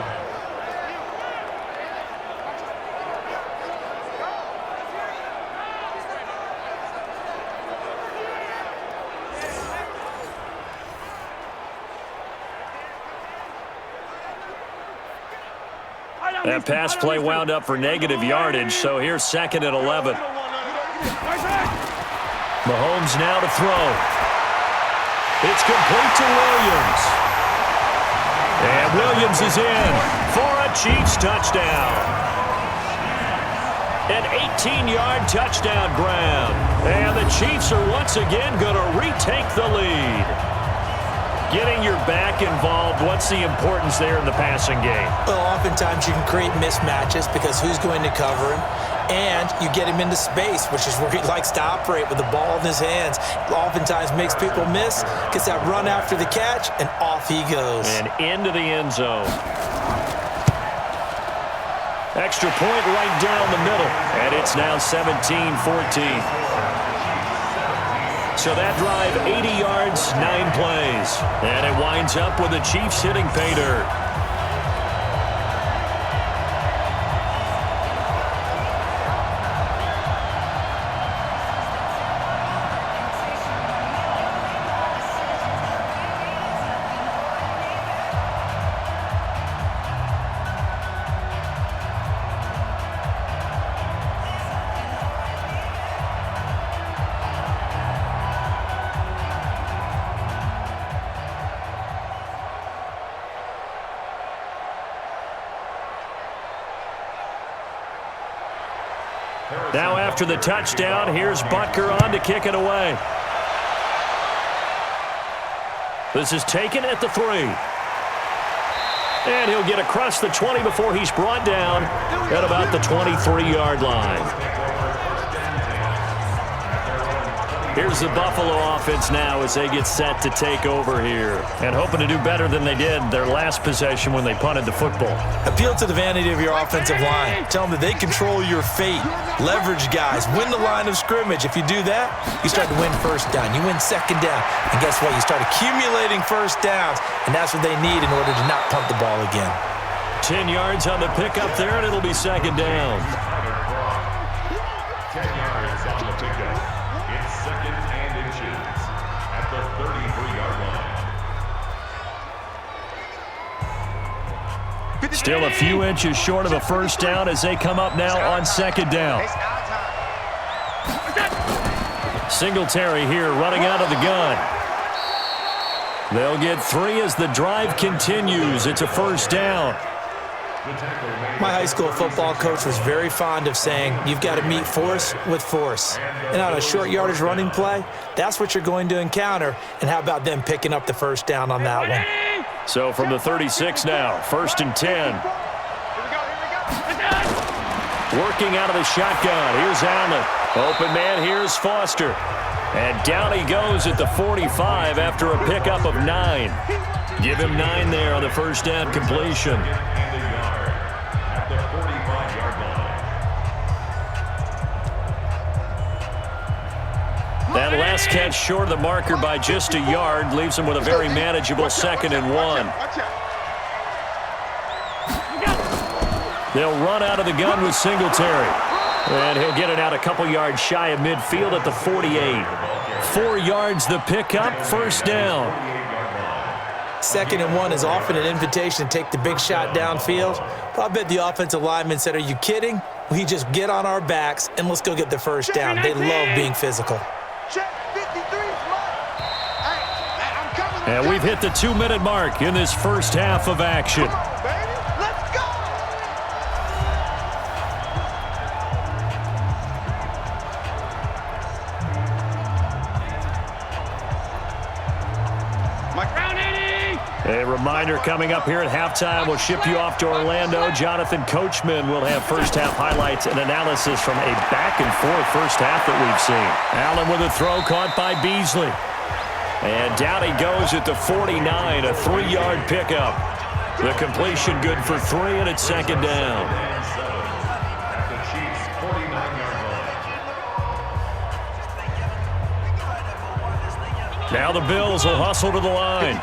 That pass play wound up for negative yardage, so here's 2nd and 11. Mahomes now to throw. It's complete to Williams. And Williams is in for a Chiefs touchdown. An 18-yard touchdown grab. And the Chiefs are once again going to retake the lead. Getting your back involved, what's the importance there in the passing game? Well, oftentimes you can create mismatches because who's going to cover him? And you get him into space, which is where he likes to operate with the ball in his hands. Oftentimes makes people miss, gets that run after the catch, and off he goes. And into the end zone. Extra point right down the middle. And it's now 17-14. So that drive, 80 yards, 9 plays. And it winds up with the Chiefs hitting pay dirt. Now after the touchdown, here's Butker on to kick it away. This is taken at the 3. And he'll get across the 20 before he's brought down at about the 23-yard line. Here's the Buffalo offense now as they get set to take over here. And hoping to do better than they did their last possession when they punted the football. Appeal to the vanity of your offensive line. Tell them that they control your fate. Leverage guys. Win the line of scrimmage. If you do that, you start to win first down. You win second down. And guess what? You start accumulating first downs. And that's what they need in order to not punt the ball again. 10 yards on the pickup there, and it'll be second down. 10 yards on the pickup. It's second and inches at the 33-yard line. Still a few inches short of a first down as they come up now on second down. Singletary here running out of the gun. They'll get 3 as the drive continues. It's a first down. My high school football coach was very fond of saying, you've got to meet force with force. And on a short yardage running play, that's what you're going to encounter. And how about them picking up the first down on that one? So from the 36 now, first and 10. Working out of the shotgun. Here's Allen. Open man, here's Foster. And down he goes at the 45 after a pickup of 9. Give him 9 there on the first down completion. That last catch short of the marker by just a yard leaves him with a very manageable second and 1. They'll run out of the gun with Singletary. And he'll get it out a couple yards shy of midfield at the 48. 4 yards the pickup, first down. Second and 1 is often an invitation to take the big shot downfield. But I bet the offensive lineman said, are you kidding? We just get on our backs and let's go get the first down. They love being physical. And we've hit the 2-minute mark in this first half of action. A reminder coming up here at halftime. We'll ship you off to Orlando. Jonathan Coachman will have first half highlights and analysis from a back-and-forth first half that we've seen. Allen with a throw caught by Beasley. And down he goes at the 49, a 3-yard pickup. The completion good for 3, and it's second down. Now the Bills will hustle to the line.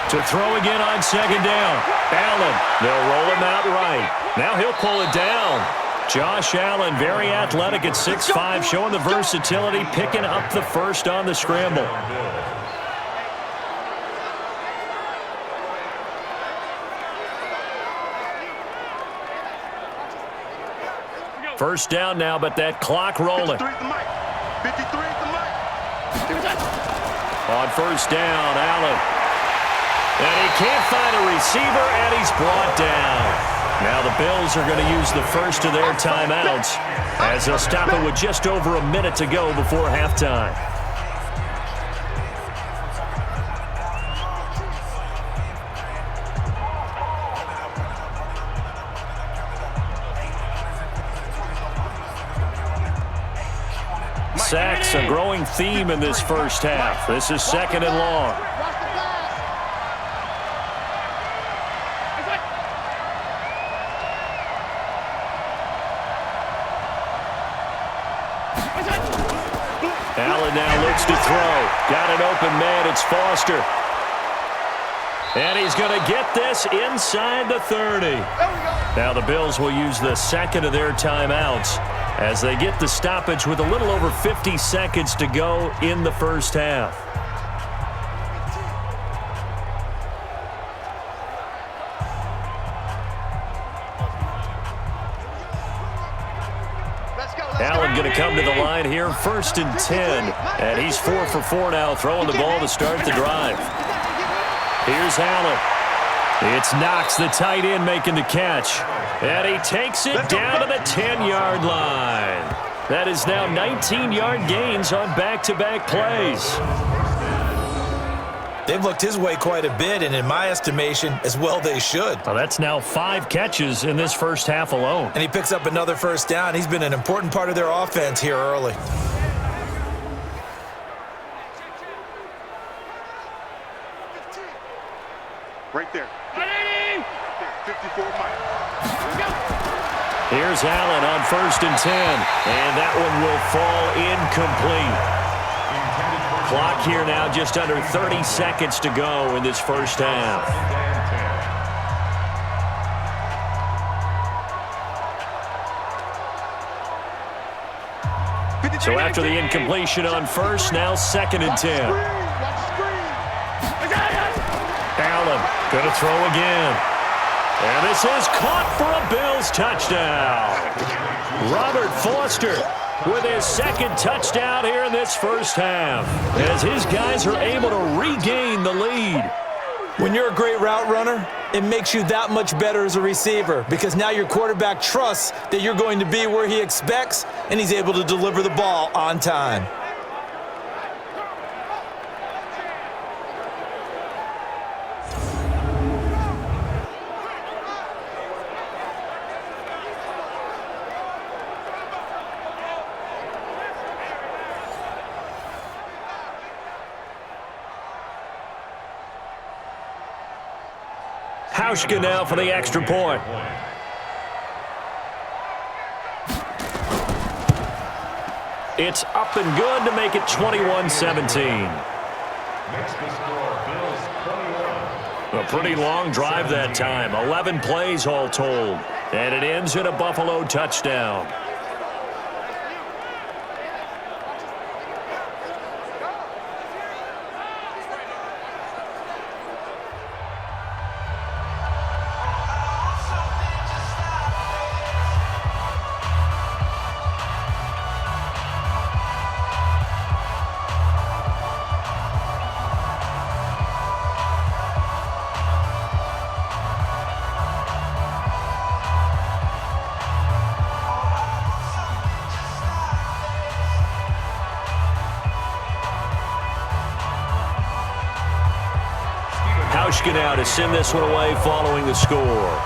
To throw again on second down. Allen, they'll roll him out right. Now he'll pull it down. Josh Allen, very athletic at 6'5", showing the versatility, picking up the first on the scramble. First down now, but that clock rolling. On first down, Allen. And he can't find a receiver, and he's brought down. Now the Bills are going to use the first of their timeouts as they'll stop it with just over a minute to go before halftime. Sacks, a growing theme in this first half. This is 2nd and long. Allen now looks to throw. Got an open man. It's Foster. And he's going to get this inside the 30. Now the Bills will use the second of their timeouts as they get the stoppage with a little over 50 seconds to go in the first half. Allen going to come to the line here, 1st and 10. And he's 4 for 4 now, throwing the ball to start the drive. Here's Allen. It's Knox, the tight end, making the catch. And he takes it down to the 10-yard line. That is now 19-yard gains on back-to-back plays. They've looked his way quite a bit, and in my estimation, as well they should. Well, that's now 5 catches in this first half alone. And he picks up another first down. He's been an important part of their offense here early. Right there. 54 Mike. Here's Allen on 1st and 10. And that one will fall incomplete. Clock here now just under 30 seconds to go in this first half. So after the incompletion on first, now 2nd and 10. Allen going to throw again. And this is caught for a Bills touchdown. Robert Foster with his 2nd touchdown here in this first half as his guys are able to regain the lead. When you're a great route runner, it makes you that much better as a receiver because now your quarterback trusts that you're going to be where he expects and he's able to deliver the ball on time. Hauschka now for the extra point. It's up and good to make it 21-17. A pretty long drive that time. 11 plays all told. And it ends in a Buffalo touchdown. Hauschka now to send this one away following the score.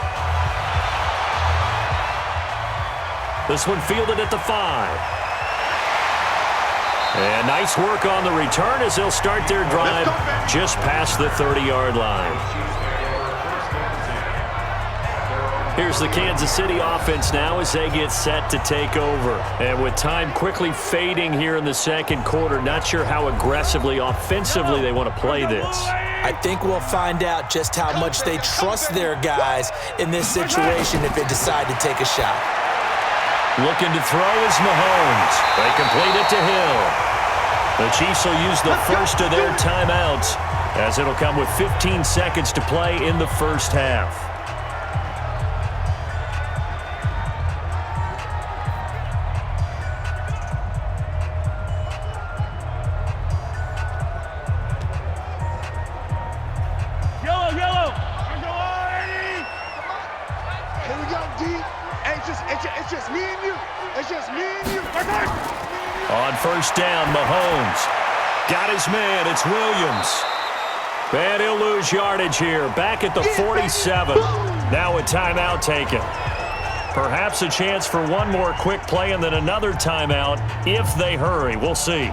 This one fielded at the 5. And nice work on the return as they'll start their drive just past the 30-yard line. Here's the Kansas City offense now as they get set to take over. And with time quickly fading here in the second quarter, not sure how aggressively, offensively they want to play this. I think we'll find out just how much they trust their guys in this situation if they decide to take a shot. Looking to throw is Mahomes. They complete it to Hill. The Chiefs will use the first of their timeouts as it'll come with 15 seconds to play in the first half. first down. Mahomes got his man. It's Williams. And he'll lose yardage here. Back at the 47. Now a timeout taken. Perhaps a chance for one more quick play and then another timeout if they hurry. We'll see.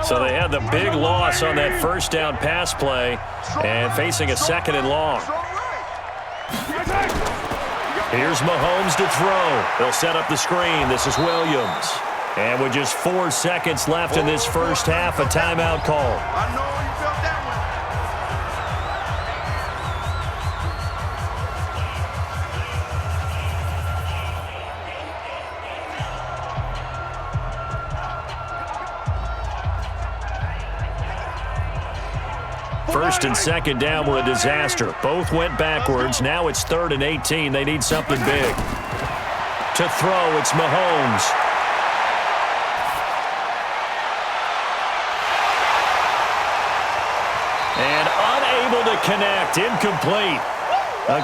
So they had the big loss on that first down pass play and facing a 2nd and long. Here's Mahomes to throw. They'll set up the screen. This is Williams. And with just 4 seconds left in this first half, a timeout call. I know you felt that one. First and second down were a disaster. Both went backwards. Now it's 3rd and 18. They need something big. To throw, it's Mahomes. And unable to connect. Incomplete.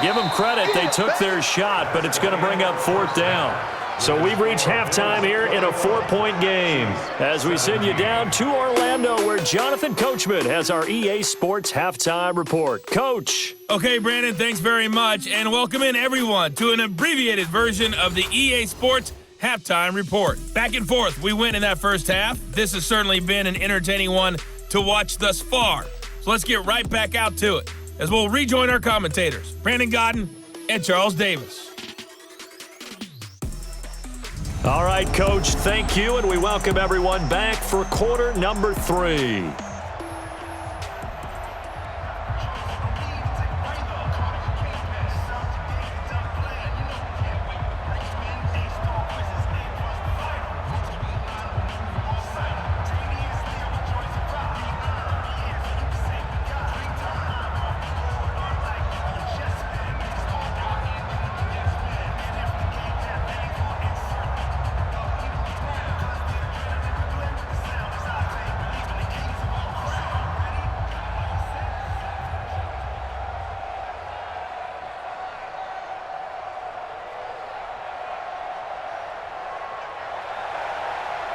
Give them credit. They took their shot, but it's going to bring up 4th down. So we've reached halftime here in a 4-point game as we send you down to Orlando where Jonathan Coachman has our EA Sports Halftime Report. Coach. Okay, Brandon, thanks very much, and welcome in everyone to an abbreviated version of the EA Sports Halftime Report. Back and forth, we went in that first half. This has certainly been an entertaining one to watch thus far. So let's get right back out to it as we'll rejoin our commentators, Brandon Godden and Charles Davis. All right, Coach, thank you, and we welcome everyone back for quarter number 3.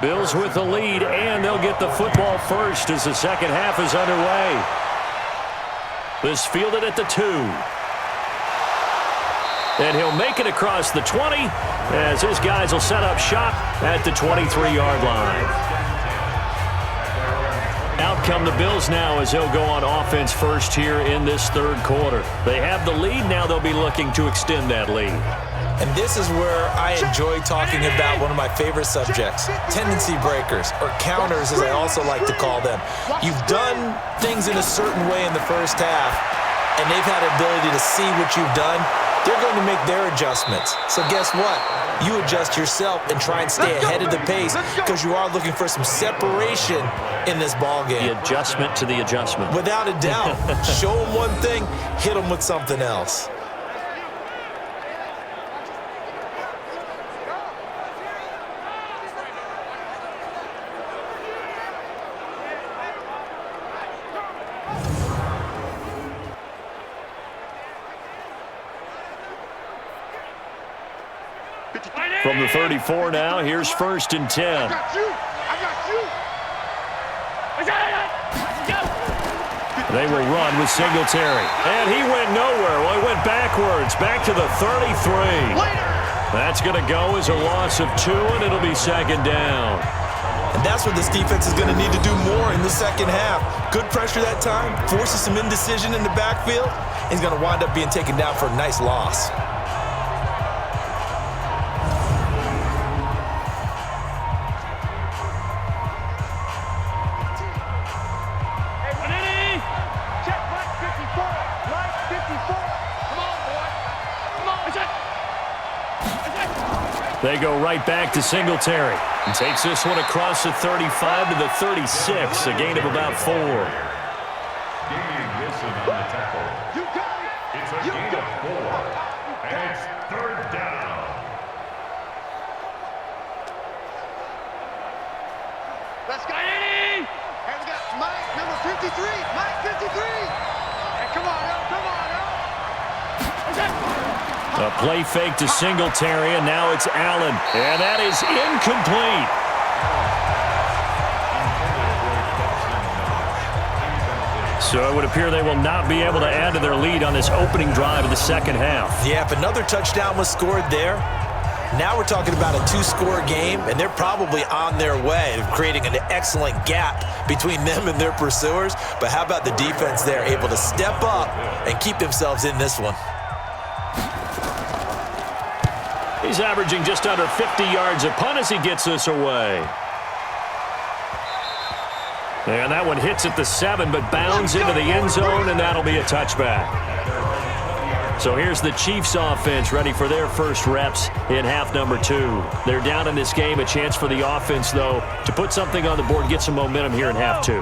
Bills with the lead, and they'll get the football first as the second half is underway. This fielded at the 2. And he'll make it across the 20 as his guys will set up shop at the 23-yard line. Out come the Bills now as they'll go on offense first here in this third quarter. They have the lead. Now they'll be looking to extend that lead. And this is where I enjoy talking about one of my favorite subjects, tendency breakers, or counters as I also like to call them. You've done things in a certain way in the first half, and they've had the ability to see what you've done. They're going to make their adjustments. So guess what? You adjust yourself and try and stay ahead of the pace because you are looking for some separation in this ball game. The adjustment to the adjustment. Without a doubt. Show them one thing, hit them with something else. From the 34 now, here's 1st and 10. I got you. They will run with Singletary. And he went nowhere. Well, he went backwards, back to the 33. That's going to go as a loss of 2, and it'll be 2nd down. And that's what this defense is going to need to do more in the second half. Good pressure that time, forces some indecision in the backfield. He's going to wind up being taken down for a nice loss. They go right back to Singletary. And takes this one across the 35 to the 36, a gain of about 4. Damian Wilson on the tackle. It's a gain of 4. And it's 3rd down. Let's go, Eddie! And we got Mike, number 53. Mike, 53. Hey, come on, yo, come A play fake to Singletary, and now it's Allen. And that is incomplete. So it would appear they will not be able to add to their lead on this opening drive of the second half. Yeah, if another touchdown was scored there, now we're talking about a two-score game, and they're probably on their way of creating an excellent gap between them and their pursuers. But how about the defense there, able to step up and keep themselves in this one? He's averaging just under 50 yards a punt as he gets this away. And that one hits at the 7, but bounds into the end zone, and that'll be a touchback. So here's the Chiefs offense ready for their first reps in half number 2. They're down in this game. A chance for the offense, though, to put something on the board, get some momentum here in half 2.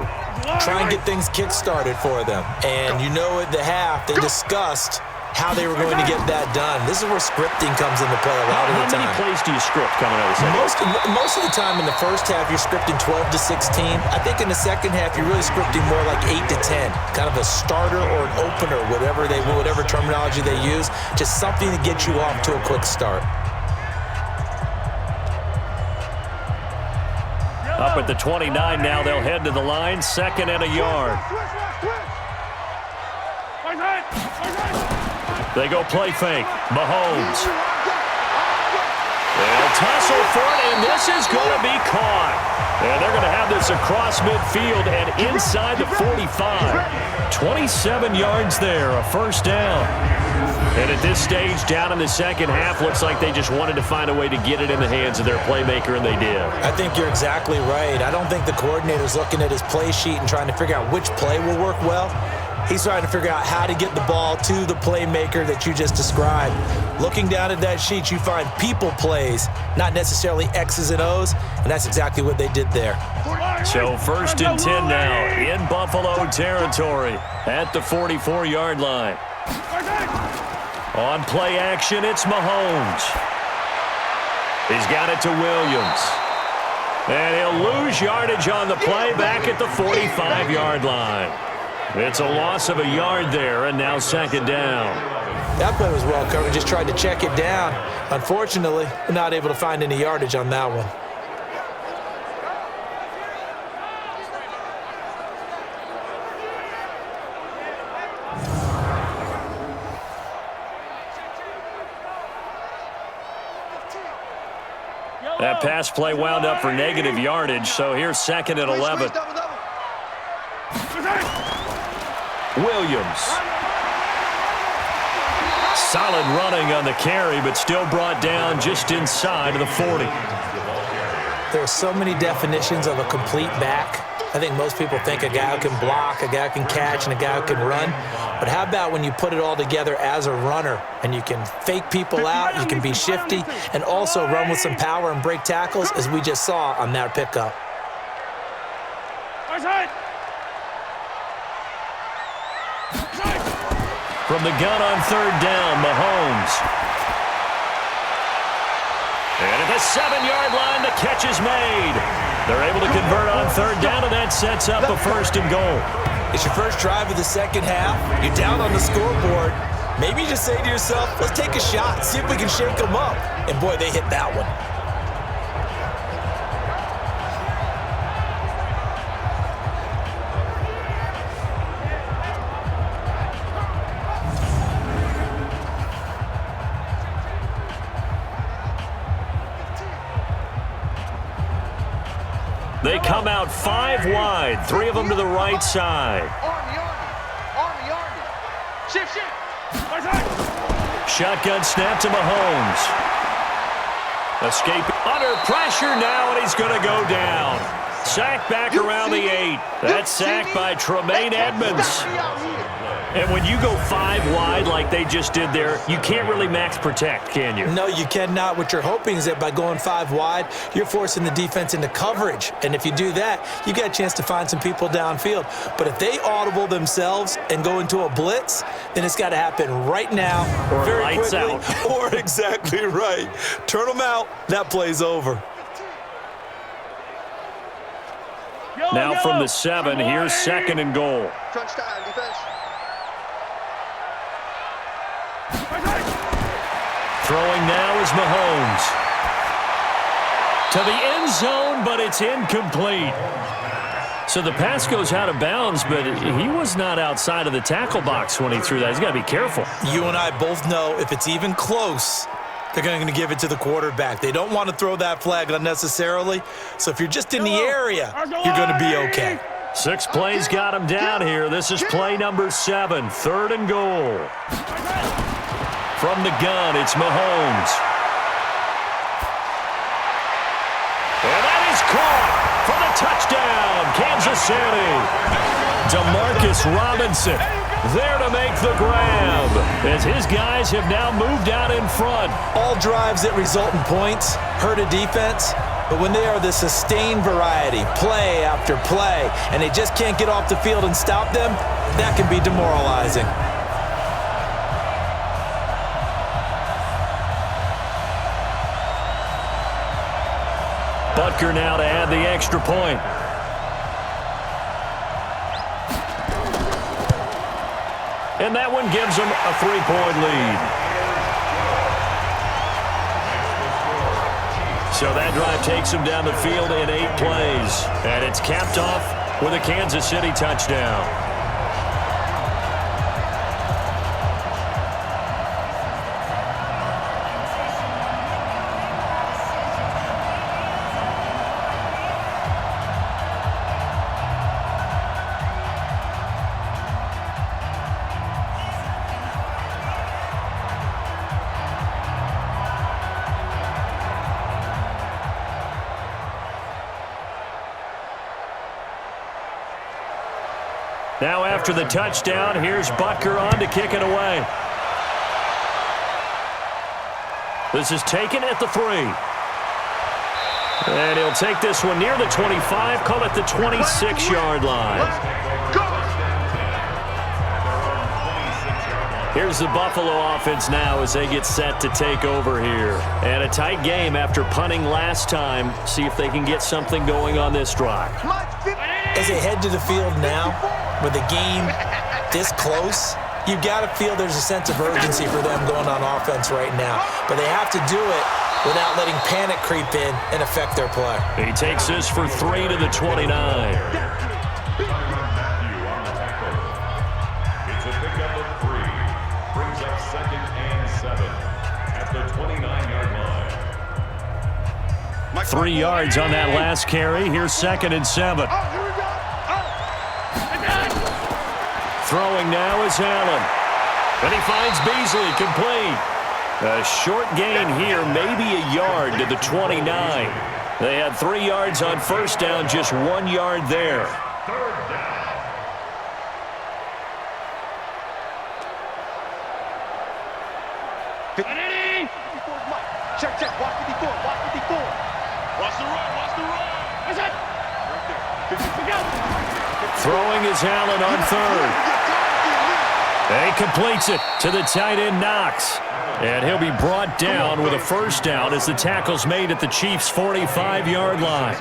Try and get things kick-started for them. And you know at the half, they discussed how they were going to get that done. This is where scripting comes into play a lot of the time. How many plays do you script coming out of the second? Most of the time in the first half, you're scripting 12 to 16. I think in the second half, you're really scripting more like 8 to 10. Kind of a starter or an opener, whatever terminology they use. Just something to get you off to a quick start. Up at the 29 now, they'll head to the line. 2nd and a yard. They go play fake. Mahomes. They'll tussle for it, and this is going to be caught. And they're going to have this across midfield and inside the 45. 27 yards there, a first down. And at this stage, down in the second half, looks like they just wanted to find a way to get it in the hands of their playmaker, and they did. I think you're exactly right. I don't think the coordinator's looking at his play sheet and trying to figure out which play will work well. He's trying to figure out how to get the ball to the playmaker that you just described. Looking down at that sheet, you find people plays, not necessarily X's and O's, and that's exactly what they did there. So 1st and 10 now in Buffalo territory at the 44-yard line. On play action, it's Mahomes. He's got it to Williams. And he'll lose yardage on the play back at the 45-yard line. It's a loss of a yard there, and now 2nd down. That play was well covered. Just tried to check it down. Unfortunately, not able to find any yardage on that one. That pass play wound up for negative yardage, so here's 2nd and 11. Williams. Solid running on the carry, but still brought down just inside of the 40. There are so many definitions of a complete back. I think most people think a guy who can block, a guy who can catch, and a guy who can run. But how about when you put it all together as a runner, and you can fake people out, you can be shifty, and also run with some power and break tackles, as we just saw on that pickup. From the gun on 3rd down, Mahomes. And at the 7-yard line, the catch is made. They're able to convert on 3rd down, and that sets up a 1st and goal. It's your first drive of the second half. You're down on the scoreboard. Maybe you just say to yourself, let's take a shot, see if we can shake them up. And boy, they hit that one. They come out 5 wide, 3 of them to the right side. Army. Shift. Shotgun snap to Mahomes. Escape under pressure now, and he's going to go down. Sacked back around the 8. That's sacked by Tremaine Edmonds. And when you go 5 wide like they just did there, you can't really max protect, can you? No, you cannot. What you're hoping is that by going 5 wide, you're forcing the defense into coverage. And if you do that, you got a chance to find some people downfield. But if they audible themselves and go into a blitz, then it's got to happen right now, or very lights quickly. Out. Or exactly right. Turn them out. That play's over. Now from the 7, here's 2nd and goal. Crunch time, defense. Throwing now is Mahomes. To the end zone, but it's incomplete. So the pass goes out of bounds, but he was not outside of the tackle box when he threw that. He's got to be careful. You and I both know if it's even close, they're going to give it to the quarterback. They don't want to throw that flag unnecessarily. So if you're just in the area, you're going to be okay. 6 plays got him down here. This is play number 7, 3rd and goal. From the gun, it's Mahomes. And that is caught for the touchdown, Kansas City. Demarcus Robinson there to make the grab as his guys have now moved out in front. All drives that result in points hurt a defense, but when they are the sustained variety, play after play, and they just can't get off the field and stop them, that can be demoralizing. Butker now to add the extra point. And that one gives them a 3-point lead. So that drive takes them down the field in 8 plays. And it's capped off with a Kansas City touchdown. Now after the touchdown, here's Butker on to kick it away. This is taken at the 3. And he'll take this one near the 25, call it the 26-yard line. Here's the Buffalo offense now as they get set to take over here. And a tight game after punting last time. See if they can get something going on this drive. As they head to the field now, with the game this close, you've got to feel there's a sense of urgency for them going on offense right now. But they have to do it without letting panic creep in and affect their play. He takes this for 3 to the 29. It's a pickup of 3. Brings up 2nd and 7 at the 29-yard line. 3 yards on that last carry. Here's 2nd and 7. Throwing now is Allen. And he finds Beasley complete. A short gain here, maybe a yard to the 29. They had 3 yards on first down, just 1 yard there. 3rd down. Check, check. Watch 54. Watch 54. Watch the run. Watch the run. That's it. Right there. Throwing is Allen on 3rd. And he completes it to the tight end Knox. And he'll be brought down with a first down as the tackle's made at the Chiefs' 45-yard line.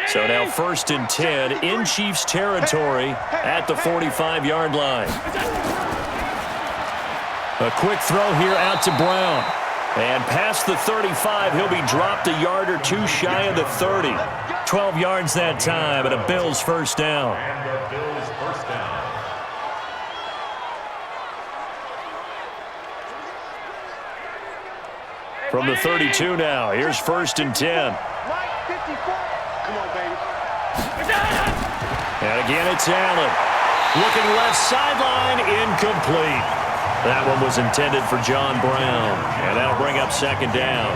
So now 1st and 10 in Chiefs territory at the 45-yard line. A quick throw here out to Brown. And past the 35, he'll be dropped a yard or 2 shy of the 30. 12 yards that time, and a Bills first down. And the Bills first down. From the 32 now, here's 1st and 10. Come on, baby. And again, it's Allen. Looking left sideline, incomplete. That one was intended for John Brown. And that'll bring up 2nd down.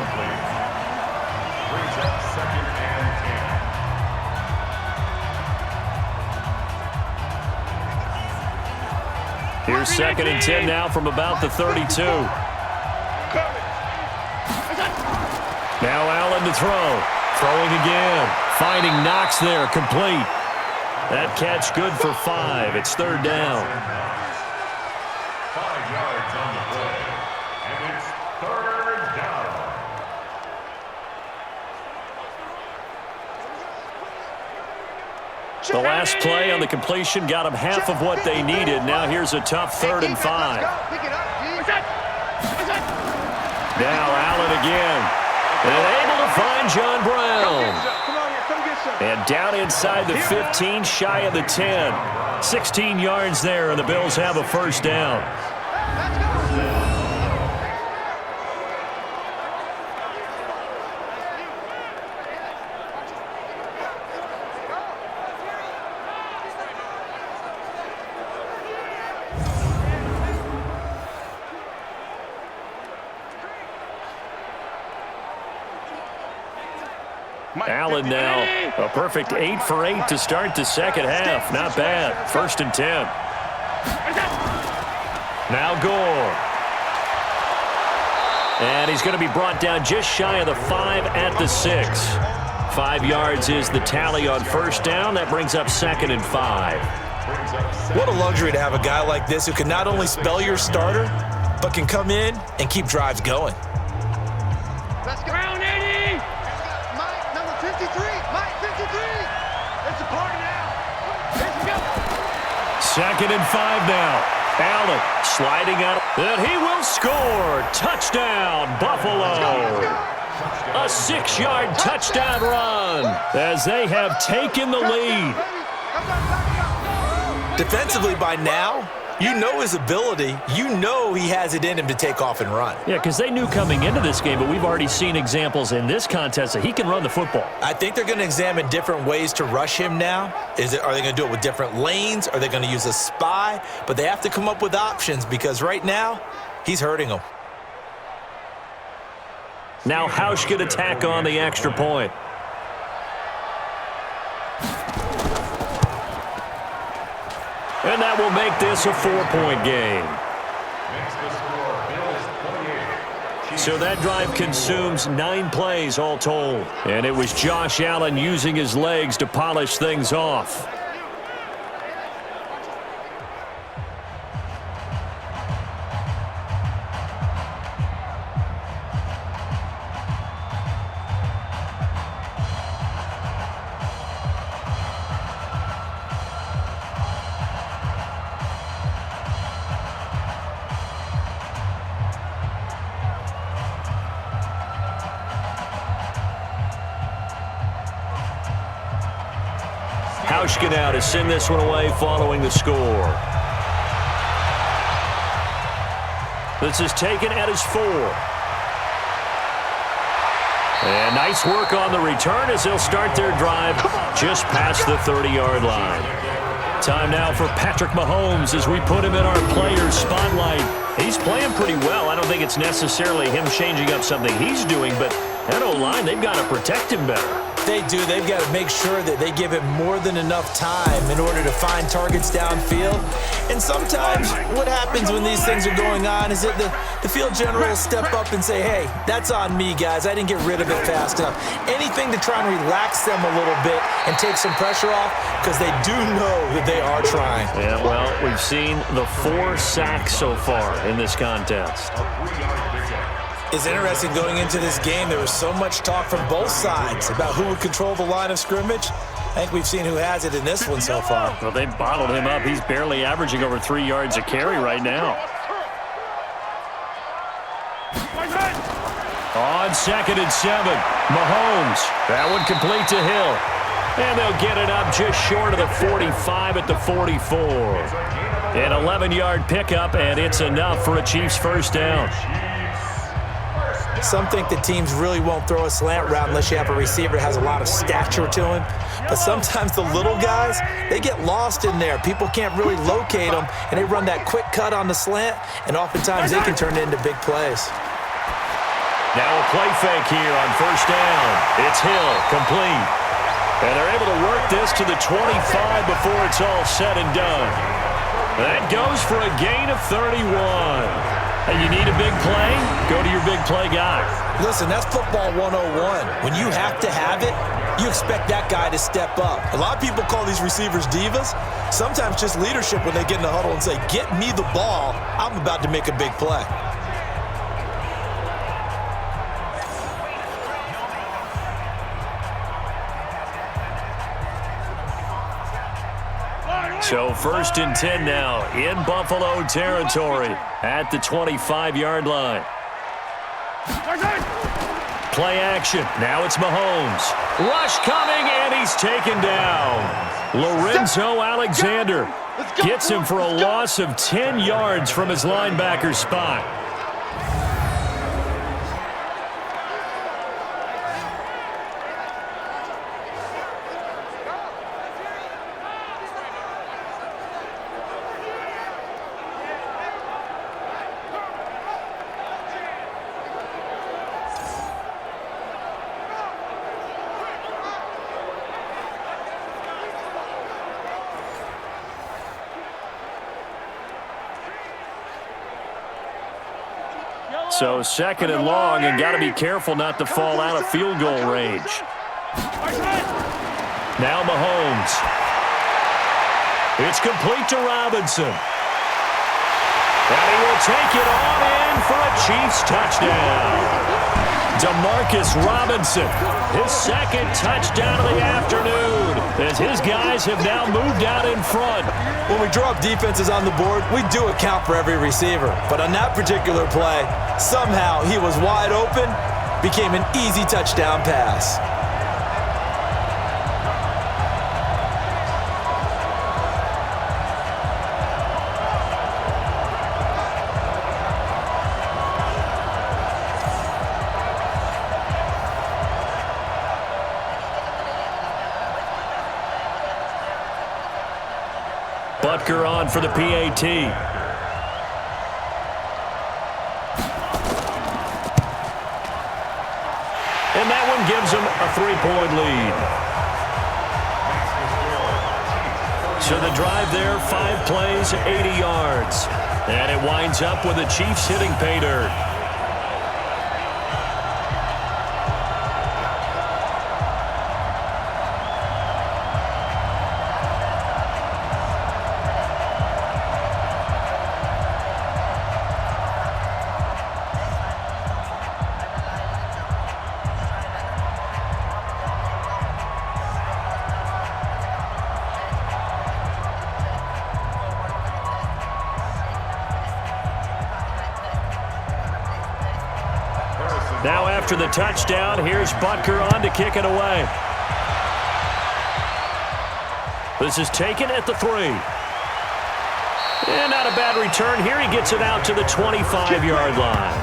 Brings up 2nd and 10. Here's 2nd and 10 now from about the 32. Now Allen to throw. Throwing again. Finding Knox there, complete. That catch good for 5. It's third down. 5 yards on the play. And it's third down. The last play on the completion got them half of what they needed. Now here's a tough 3rd and 5. Now Allen again. And able to find John Brown. And down inside the 15, shy of the 10. 16 yards there, and the Bills have a first down. Allen now, a perfect 8 for 8 to start the second half. Not bad. 1st and 10. Now Gore. And he's going to be brought down just shy of the 5 at the 6. 5 yards is the tally on first down. That brings up 2nd and 5. What a luxury to have a guy like this who can not only spell your starter, but can come in and keep drives going. Let's go. Round 80. Mike, number 53. Mike, 53. It's a party now. Let's go. 2nd and 5 now. Allen sliding out. And he will score. Touchdown, Buffalo. Let's go. A 6-yard touchdown run as they have taken the lead. Defensively by now, you know his ability. You know he has it in him to take off and run. Yeah, because they knew coming into this game, but we've already seen examples in this contest that he can run the football. I think they're going to examine different ways to rush him now. Are they going to do it with different lanes? Are they going to use a spy? But they have to come up with options because right now, he's hurting them. Now Hausch could attack on the extra point. And that will make this a 4-point game. So that drive consumes 9 plays all told. And it was Josh Allen using his legs to polish things off. Hauschka now to send this one away following the score. This is taken at his 4. And nice work on the return as they'll start their drive just past the 30-yard line. Time now for Patrick Mahomes as we put him in our player spotlight. He's playing pretty well. I don't think it's necessarily him changing up something he's doing, but that O-line, they've got to protect him better. They do. They've got to make sure that they give him more than enough time in order to find targets downfield. And sometimes what happens when these things are going on is that the field general will step up and say, hey, that's on me, guys. I didn't get rid of it fast enough. Anything to try and relax them a little bit and take some pressure off because they do know that they are trying. Yeah, well, we've seen the 4 sacks so far in this contest. It's interesting going into this game. There was so much talk from both sides about who would control the line of scrimmage. I think we've seen who has it in this one so far. Well, they've bottled him up. He's barely averaging over 3 yards a carry right now. On 2nd and 7, Mahomes. That one complete to Hill. And they'll get it up just short of the 45 at the 44. An 11-yard pickup, and it's enough for a Chiefs first down. Some think the teams really won't throw a slant route unless you have a receiver that has a lot of stature to him. But sometimes the little guys, they get lost in there. People can't really locate them, and they run that quick cut on the slant, and oftentimes they can turn it into big plays. Now a play fake here on first down. It's Hill, complete. And they're able to work this to the 25 before it's all said and done. That goes for a gain of 31. Hey, you need a big play? Go to your big play guy. Listen, that's football 101. When you have to have it, you expect that guy to step up. A lot of people call these receivers divas. Sometimes just leadership when they get in the huddle and say, get me the ball. I'm about to make a big play. So 1st and 10 now in Buffalo territory at the 25-yard line. Play action. Now it's Mahomes. Rush coming, and he's taken down. Lorenzo Alexander gets him for a loss of 10 yards from his linebacker spot. So 2nd and long, and got to be careful not to fall out of field goal range. Now Mahomes. It's complete to Robinson. And he will take it on in for a Chiefs touchdown. Demarcus Robinson, his 2nd touchdown of the afternoon, as his guys have now moved out in front. When we draw up defenses on the board, we do account for every receiver. But on that particular play, somehow he was wide open, became an easy touchdown pass. Butker on for the PAT. And that one gives them a 3-point lead. So the drive there, 5 plays, 80 yards. And it winds up with the Chiefs hitting pay dirt. Now after the touchdown, here's Butker on to kick it away. This is taken at the 3. And not a bad return here. He gets it out to the 25-yard line.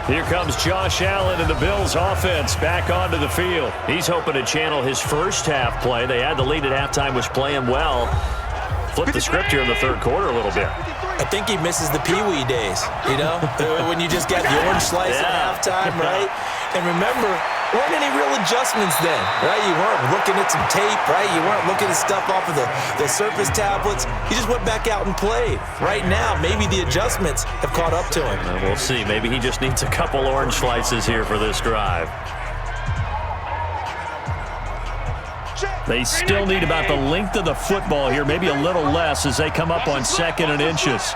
Here comes Josh Allen and the Bills offense back onto the field. He's hoping to channel his first half play. They had the lead at halftime, was playing well. Flip the script here in the 3rd quarter a little bit. I think he misses the Pee-wee days, you know, when you just got the orange slice at halftime, right? And remember, there weren't any real adjustments then, right? You weren't looking at some tape, right? You weren't looking at stuff off of the surface tablets. You just went back out and played. Right now, maybe the adjustments have caught up to him. We'll see. Maybe he just needs a couple orange slices here for this drive. They still need about the length of the football here, maybe a little less as they come up on 2nd and inches.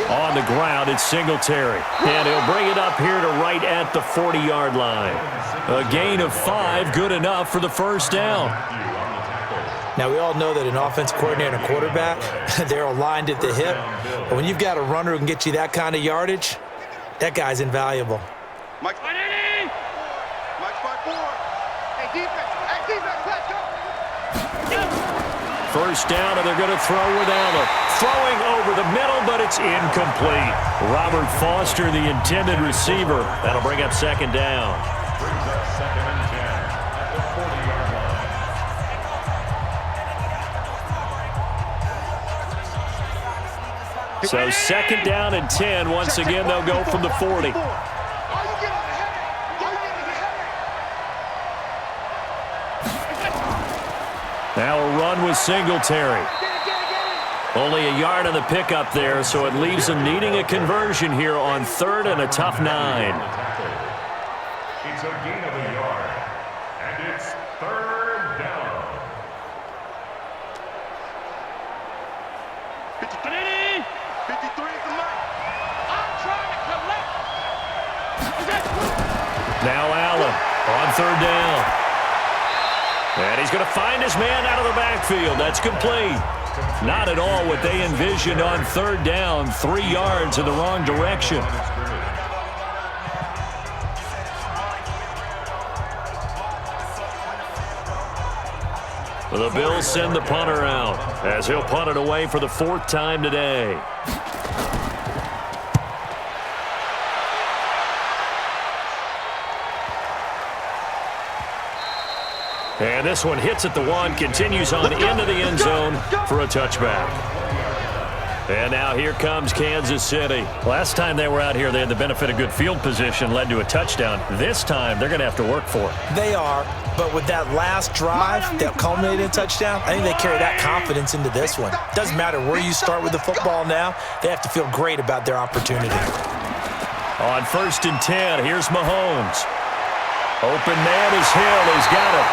On the ground, it's Singletary. And he'll bring it up here to right at the 40-yard line. A gain of 5, good enough for the first down. Now, we all know that an offense coordinator and a quarterback, they're aligned at the hip. But when you've got a runner who can get you that kind of yardage, that guy's invaluable. Mike's 5-4. Hey, defense, let's go. First down, and they're going to throw with Allen. Throwing over the middle, but it's incomplete. Robert Foster, the intended receiver. That'll bring up 2nd down. Brings up 2nd and 10 at the 40-yard line. So 2nd down and 10. Once again, they'll go from the 40. Now a run with Singletary. Only a yard on the pickup there, so it leaves them needing a conversion here on 3rd and a tough 9. It's a gain of a yard, and it's 3rd down. 53 is the mark. I'm trying to collect. Now Allen on 3rd down. And he's going to find his man out of the backfield. That's complete. Not at all what they envisioned on 3rd down. 3 yards in the wrong direction. The Bills send the punter out as he'll punt it away for the 4th time today. And this one hits at the 1, continues on into the end zone for a touchback. And now here comes Kansas City. Last time they were out here, they had the benefit of good field position, led to a touchdown. This time, they're going to have to work for it. They are, but with that last drive that culminated in a touchdown, I think they carry that confidence into this one. Doesn't matter where you start with the football now, they have to feel great about their opportunity. On 1st and 10, here's Mahomes. Open man is Hill. He's got it.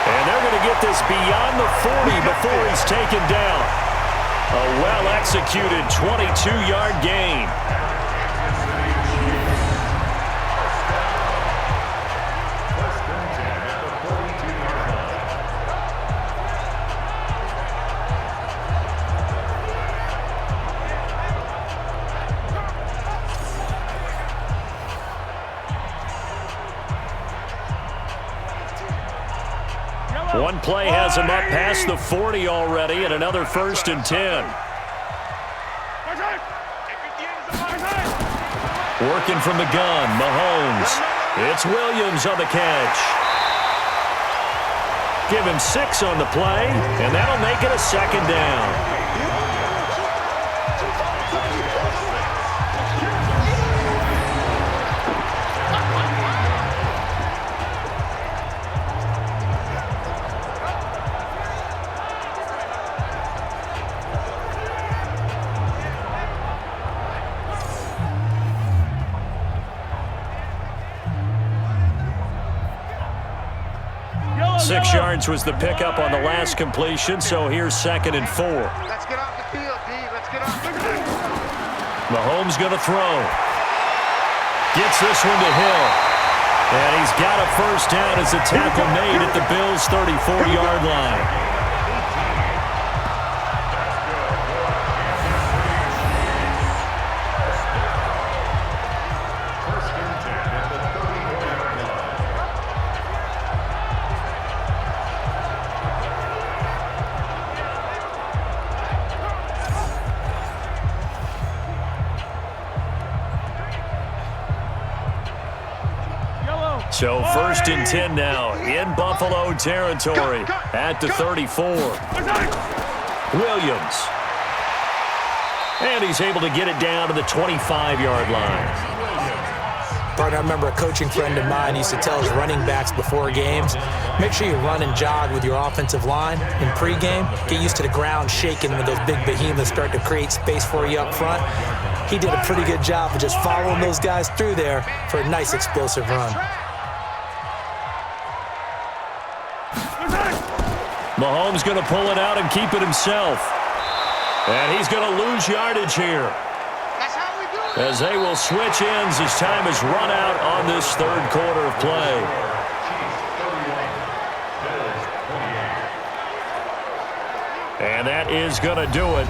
And they're going to get this beyond the 40 before he's taken down. A well-executed 22-yard gain. One play has him up past the 40 already, and another 1st and 10. Working from the gun, Mahomes. It's Williams on the catch. Give him 6 on the play, and that'll make it a 2nd down. Six yards was the pickup on the last completion, so here's 2nd and 4. Let's get off the field, D. Let's get off the field. Mahomes going to throw. Gets this one to Hill. And he's got a 1st down as the tackle made at the Bills' 34-yard line. So 1st and 10 now in Buffalo territory at the 34. Williams. And he's able to get it down to the 25-yard line. Partner, I remember a coaching friend of mine used to tell his running backs before games, make sure you run and jog with your offensive line in pregame. Get used to the ground shaking when those big behemoths start to create space for you up front. He did a pretty good job of just following those guys through there for a nice explosive run. Mahomes going to pull it out and keep it himself. And he's going to lose yardage here, as they will switch ends as time is run out on this 3rd quarter of play. And that is going to do it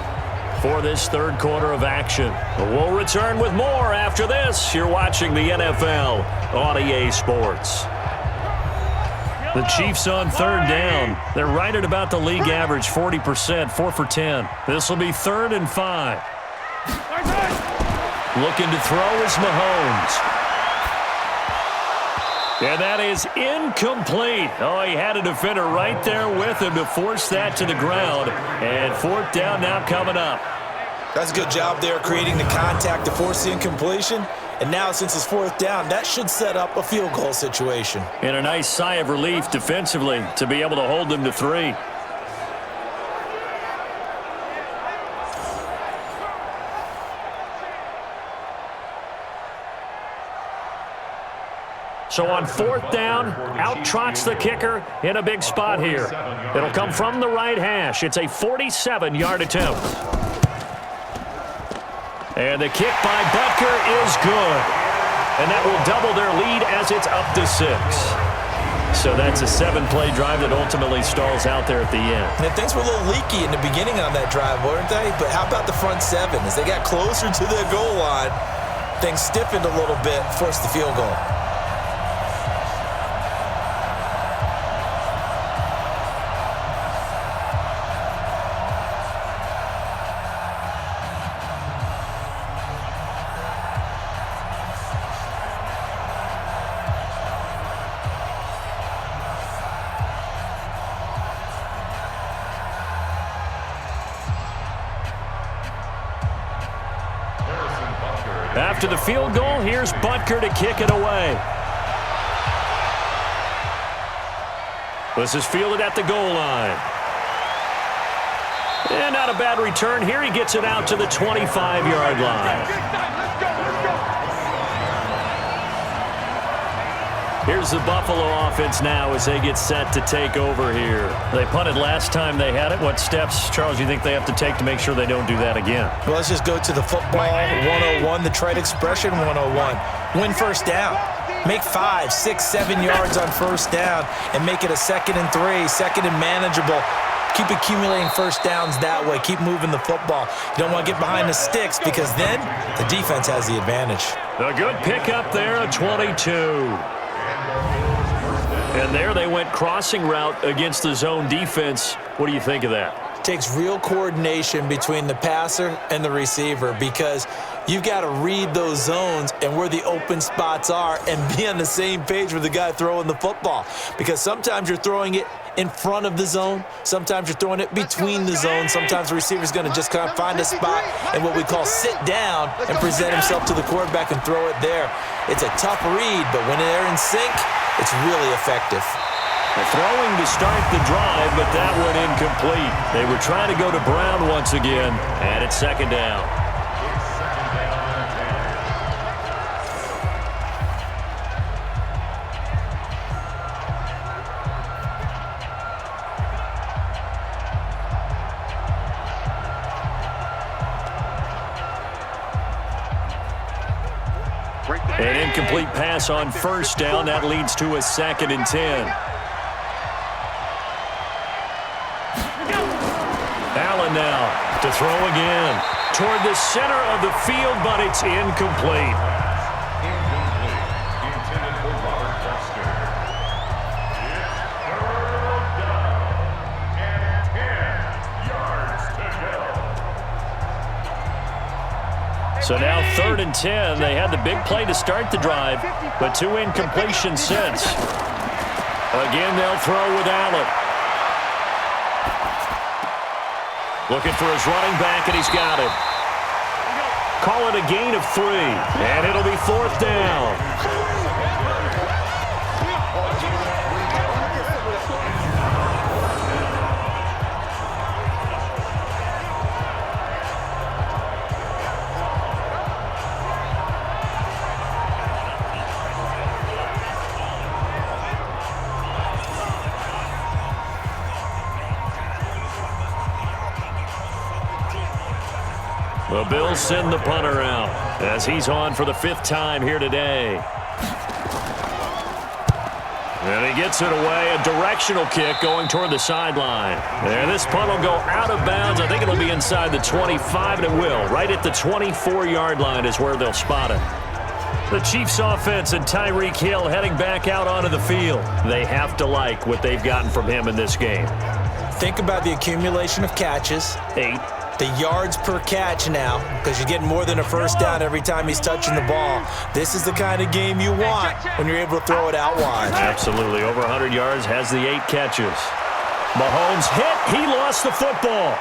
for this 3rd quarter of action. We'll return with more after this. You're watching the NFL on EA Sports. The Chiefs on 3rd down. They're right at about the league average, 40%, 4 for 10. This will be 3rd and 5. Looking to throw is Mahomes. And that is incomplete. Oh, he had a defender right there with him to force that to the ground. And 4th down now coming up. That's a good job there creating the contact to force the incompletion. And now, since it's 4th down, that should set up a field goal situation. And a nice sigh of relief defensively to be able to hold them to 3. So on 4th down, out trots the kicker in a big spot here. It'll come from the right hash. It's a 47-yard attempt. And the kick by Butker is good. And that will double their lead as it's up to 6. So that's a 7-play drive that ultimately stalls out there at the end. And things were a little leaky in the beginning on that drive, weren't they? But how about the front 7? As they got closer to the goal line, things stiffened a little bit, forced the field goal. After the field goal, here's Butker to kick it away. This is fielded at the goal line. And not a bad return here. He gets it out to the 25-yard line. Here's the Buffalo offense now as they get set to take over here. They punted last time they had it. What steps, Charles, you think they have to take to make sure they don't do that again? Well, let's just go to the football 101, the trade expression 101. Win first down. Make 5, 6, 7 yards on first down and make it a 2nd and 3, 2nd and manageable. Keep accumulating first downs that way. Keep moving the football. You don't want to get behind the sticks because then the defense has the advantage. A good pickup there, a 22. And there they went crossing route against the zone defense. What do you think of that? Takes real coordination between the passer and the receiver because you've got to read those zones and where the open spots are and be on the same page with the guy throwing the football. Because sometimes you're throwing it in front of the zone. Sometimes you're throwing it between the zones. Sometimes the receiver's going to just kind of find a spot and what we call sit down and present himself to the quarterback and throw it there. It's a tough read, but when they're in sync, it's really effective. Throwing to start the drive, but that one incomplete. They were trying to go to Brown once again, and it's 2nd down. An incomplete pass on first down. That leads to a 2nd and 10. Allen now to throw again. Toward the center of the field, but it's incomplete. Incomplete. Intended for Robert Foster. It's 3rd down and 10 yards to go. So now 3rd and 10. They had the big play to start the drive, but 2 incompletions since. Again, they'll throw with Allen. Looking for his running back, and he's got it. Call it a gain of 3, and it'll be 4th down. The Bills send the punter out as he's on for the 5th time here today. And he gets it away, a directional kick going toward the sideline. And this punt will go out of bounds. I think it'll be inside the 25, and it will. Right at the 24-yard line is where they'll spot it. The Chiefs offense and Tyreek Hill heading back out onto the field. They have to like what they've gotten from him in this game. Think about the accumulation of catches. 8. The yards per catch now, because you're getting more than a first down every time he's touching the ball. This is the kind of game you want when you're able to throw it out wide. Absolutely. Over 100 yards, has the 8 catches. Mahomes hit. He lost the football.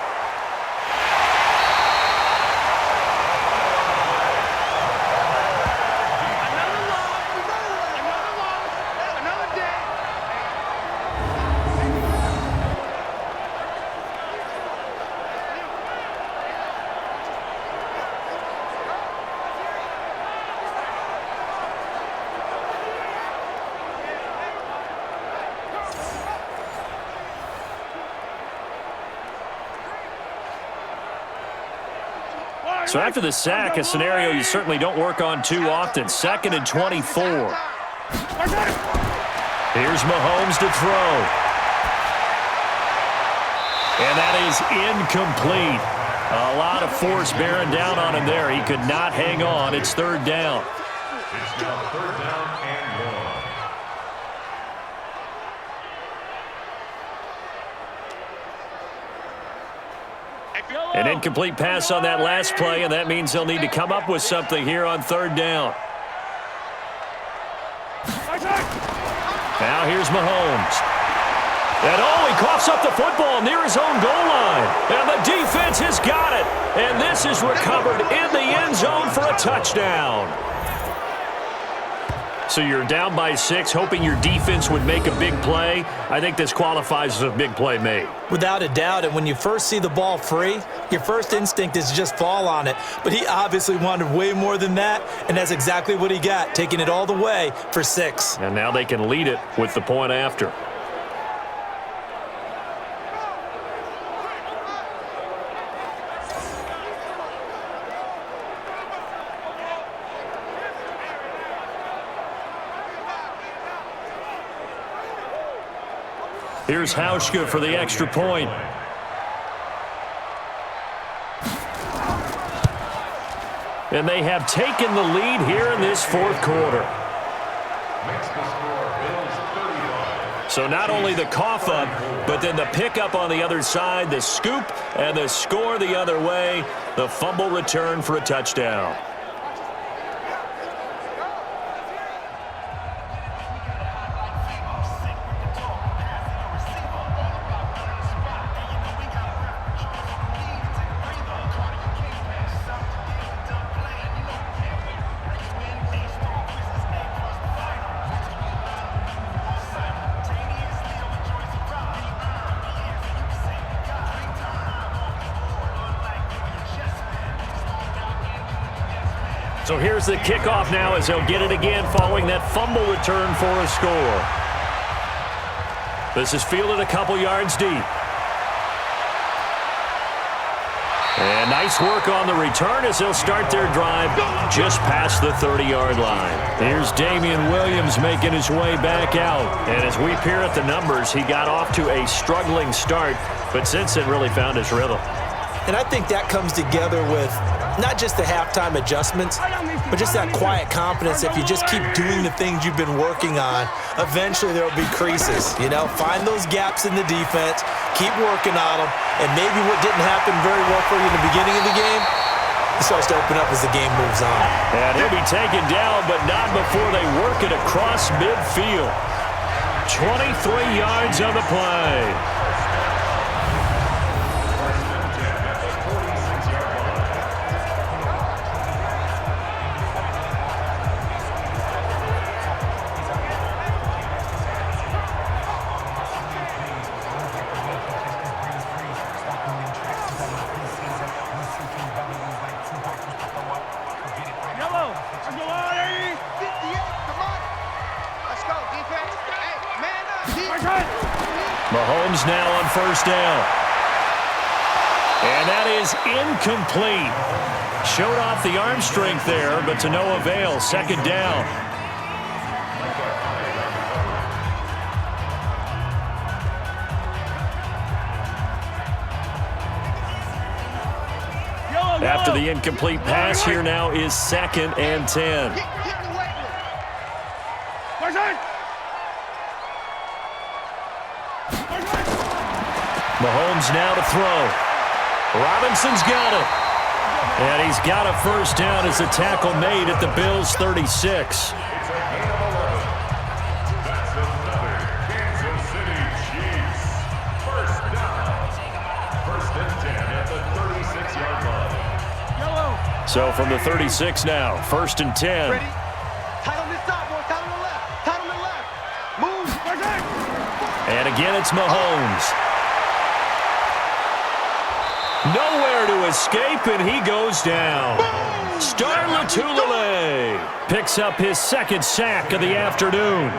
So after the sack, a scenario you certainly don't work on too often. 2nd and 24. Here's Mahomes to throw. And that is incomplete. A lot of force bearing down on him there. He could not hang on. It's 3rd down. It's now 3rd down and 1. An incomplete pass on that last play, and that means they'll need to come up with something here on 3rd down. Now here's Mahomes. And he coughs up the football near his own goal line. And the defense has got it. And this is recovered in the end zone for a touchdown. So you're down by 6, hoping your defense would make a big play. I think this qualifies as a big play made. Without a doubt, and when you first see the ball free, your first instinct is just fall on it. But he obviously wanted way more than that, and that's exactly what he got, taking it all the way for 6. And now they can lead it with the point after. Here's Hauschka for the extra point. And they have taken the lead here in this 4th quarter. Makes the score Bills 35. So not only the cough up, but then the pickup on the other side, the scoop, and the score the other way. The fumble return for a touchdown. So here's the kickoff now as they'll get it again following that fumble return for a score. This is fielded a couple yards deep. And nice work on the return as they'll start their drive just past the 30-yard line. Here's Damian Williams making his way back out. And as we peer at the numbers, he got off to a struggling start, but since then really found his rhythm. And I think that comes together with not just the halftime adjustments, but just that quiet confidence. If you just keep doing the things you've been working on, eventually there will be creases. You know, find those gaps in the defense, keep working on them, and maybe what didn't happen very well for you in the beginning of the game, it starts to open up as the game moves on. And he'll be taken down, but not before they work it across midfield. 23 yards on the play. Mahomes now on 1st down. And that is incomplete. Showed off the arm strength there, but to no avail. 2nd down. After the incomplete pass, here now is 2nd and 10. Mahomes now to throw. Robinson's got it. And he's got a 1st down as the tackle made at the Bills' 36. It's a gain of 11. That's another Kansas City Chiefs. 1st down. 1st and 10 at the 36-yard line. So from the 36 now, 1st and 10. Ready? Tight on this side, boy. Tight on the left. Tight on the left. Move. And again, it's Mahomes. Nowhere to escape, and he goes down. Star Lotulelei picks up his 2nd sack of the afternoon.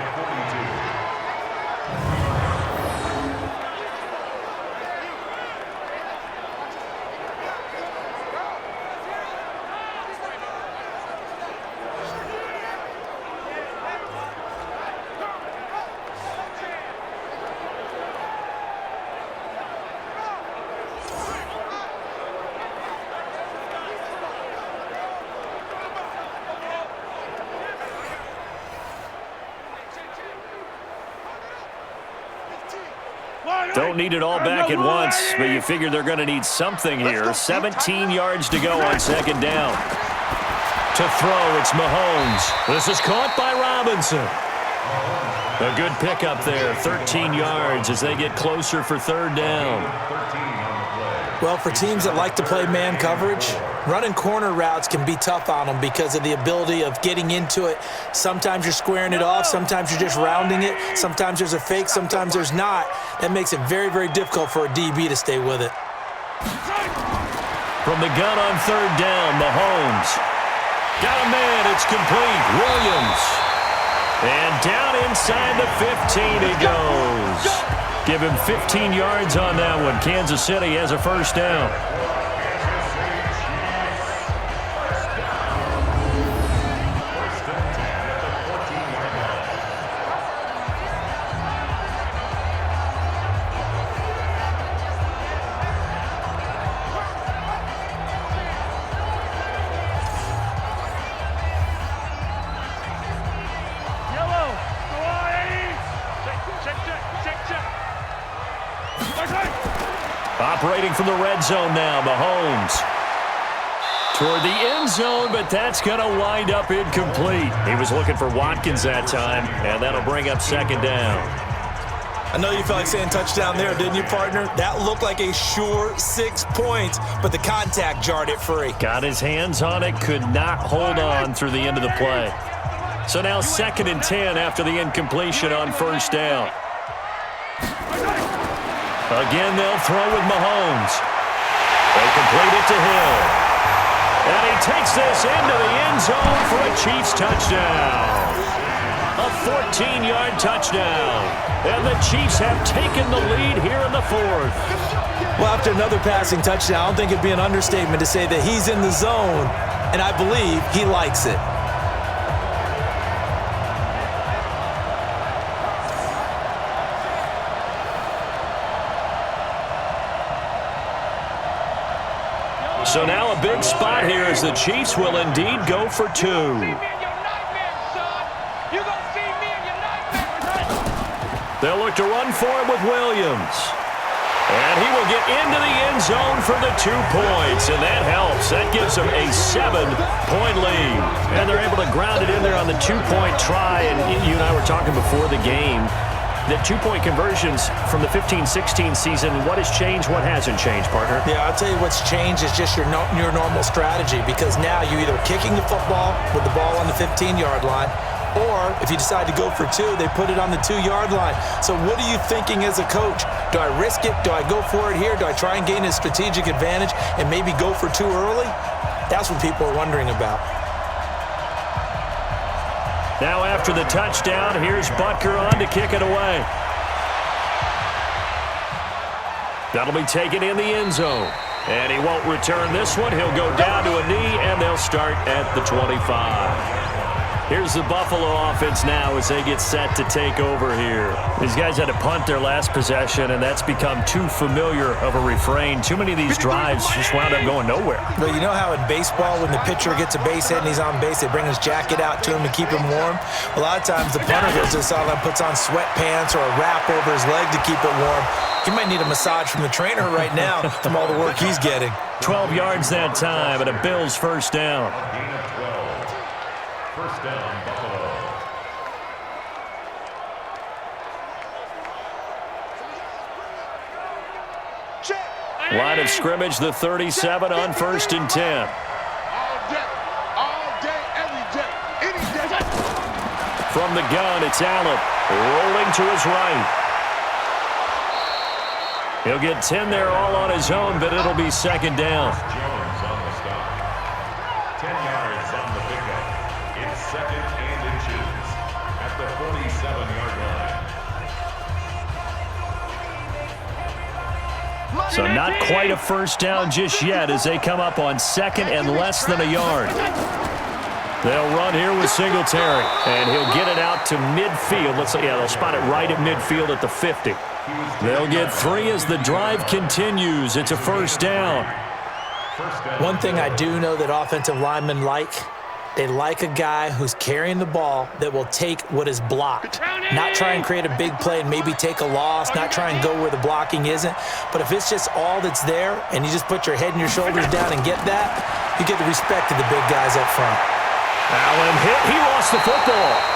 Don't need it all back at once, but you figure they're going to need something here. 17 yards to go on second down. To throw, it's Mahomes. This is caught by Robinson. A good pickup there, 13 yards as they get closer for third down. Well, for teams that like to play man coverage, running corner routes can be tough on them because of the ability of getting into it. Sometimes you're squaring it off. Sometimes you're just rounding it. Sometimes there's a fake. Sometimes there's not. That makes it very, very difficult for a DB to stay with it. From the gun on third down, Mahomes. Got a man. It's complete. Williams. And down inside the 15 he goes. Give him 15 yards on that one. Kansas City has a first down. Operating from the red zone now, Mahomes. Toward the end zone, but that's going to wind up incomplete. He was looking for Watkins that time, and that'll bring up second down. I know you felt like saying touchdown there, didn't you, partner? That looked like a sure 6 points, but the contact jarred it free. Got his hands on it, could not hold on through the end of the play. So now 2nd and 10 after the incompletion on first down. Again, they'll throw with Mahomes. They complete it to Hill. And he takes this into the end zone for a Chiefs touchdown. A 14-yard touchdown. And the Chiefs have taken the lead here in the fourth. Well, after another passing touchdown, I don't think it'd be an understatement to say that he's in the zone, and I believe he likes it. So now a big spot here as the Chiefs will indeed go for two. They'll look to run for it with Williams. And he will get into the end zone for the 2 points, and that helps. That gives them a 7-point lead. And they're able to ground it in there on the 2-point try, and you and I were talking before the game. The 2-point conversions from the 15-16 season, what has changed, what hasn't changed, partner? Yeah, I'll tell you what's changed is just your normal strategy, because now you're either kicking the football with the ball on the 15-yard line, or if you decide to go for two, they put it on the 2-yard line. So what are you thinking as a coach? Do I risk it? Do I go for it here? Do I try and gain a strategic advantage and maybe go for two early? That's what people are wondering about. Now after the touchdown, here's Butker on to kick it away. That'll be taken in the end zone. And he won't return this one. He'll go down to a knee, and they'll start at the 25. Here's the Buffalo offense now as they get set to take over here. These guys had to punt their last possession, and that's become too familiar of a refrain. Too many of these drives just wound up going nowhere. Well, you know how in baseball, when the pitcher gets a base hit and he's on base, they bring his jacket out to him to keep him warm? A lot of times the punter goes to the sideline, puts on sweatpants or a wrap over his leg to keep it warm. He might need a massage from the trainer right now from all the work he's getting. 12 yards that time, and a Bills first down. First down, Buffalo. Line of scrimmage, the 37 on 1st and 10. All day, every day, any day. From the gun, it's Allen, rolling to his right. He'll get 10 there all on his own, but it'll be second down. Jones on the stop. 10 yards on the pickup. It's 2nd and inches at the 47-yard line. So not quite a first down just yet as they come up on 2nd and less than a yard. They'll run here with Singletary, and he'll get it out to midfield. They'll spot it right at midfield at the 50. They'll get 3 as the drive continues. It's a first down. One thing I do know that offensive linemen like They like a guy who's carrying the ball that will take what is blocked. Not try and create a big play and maybe take a loss, not try and go where the blocking isn't. But if it's just all that's there and you just put your head and your shoulders down and get that, you get the respect of the big guys up front. Allen hit. He lost the football.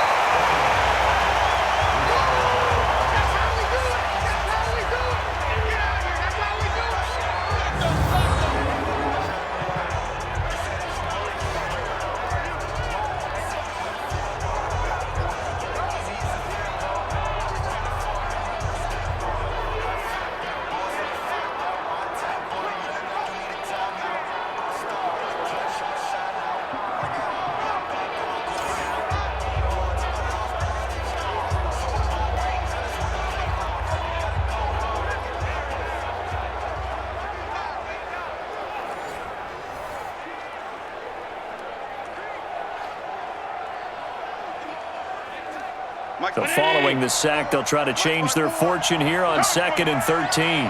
So following the sack, they'll try to change their fortune here on 2nd and 13.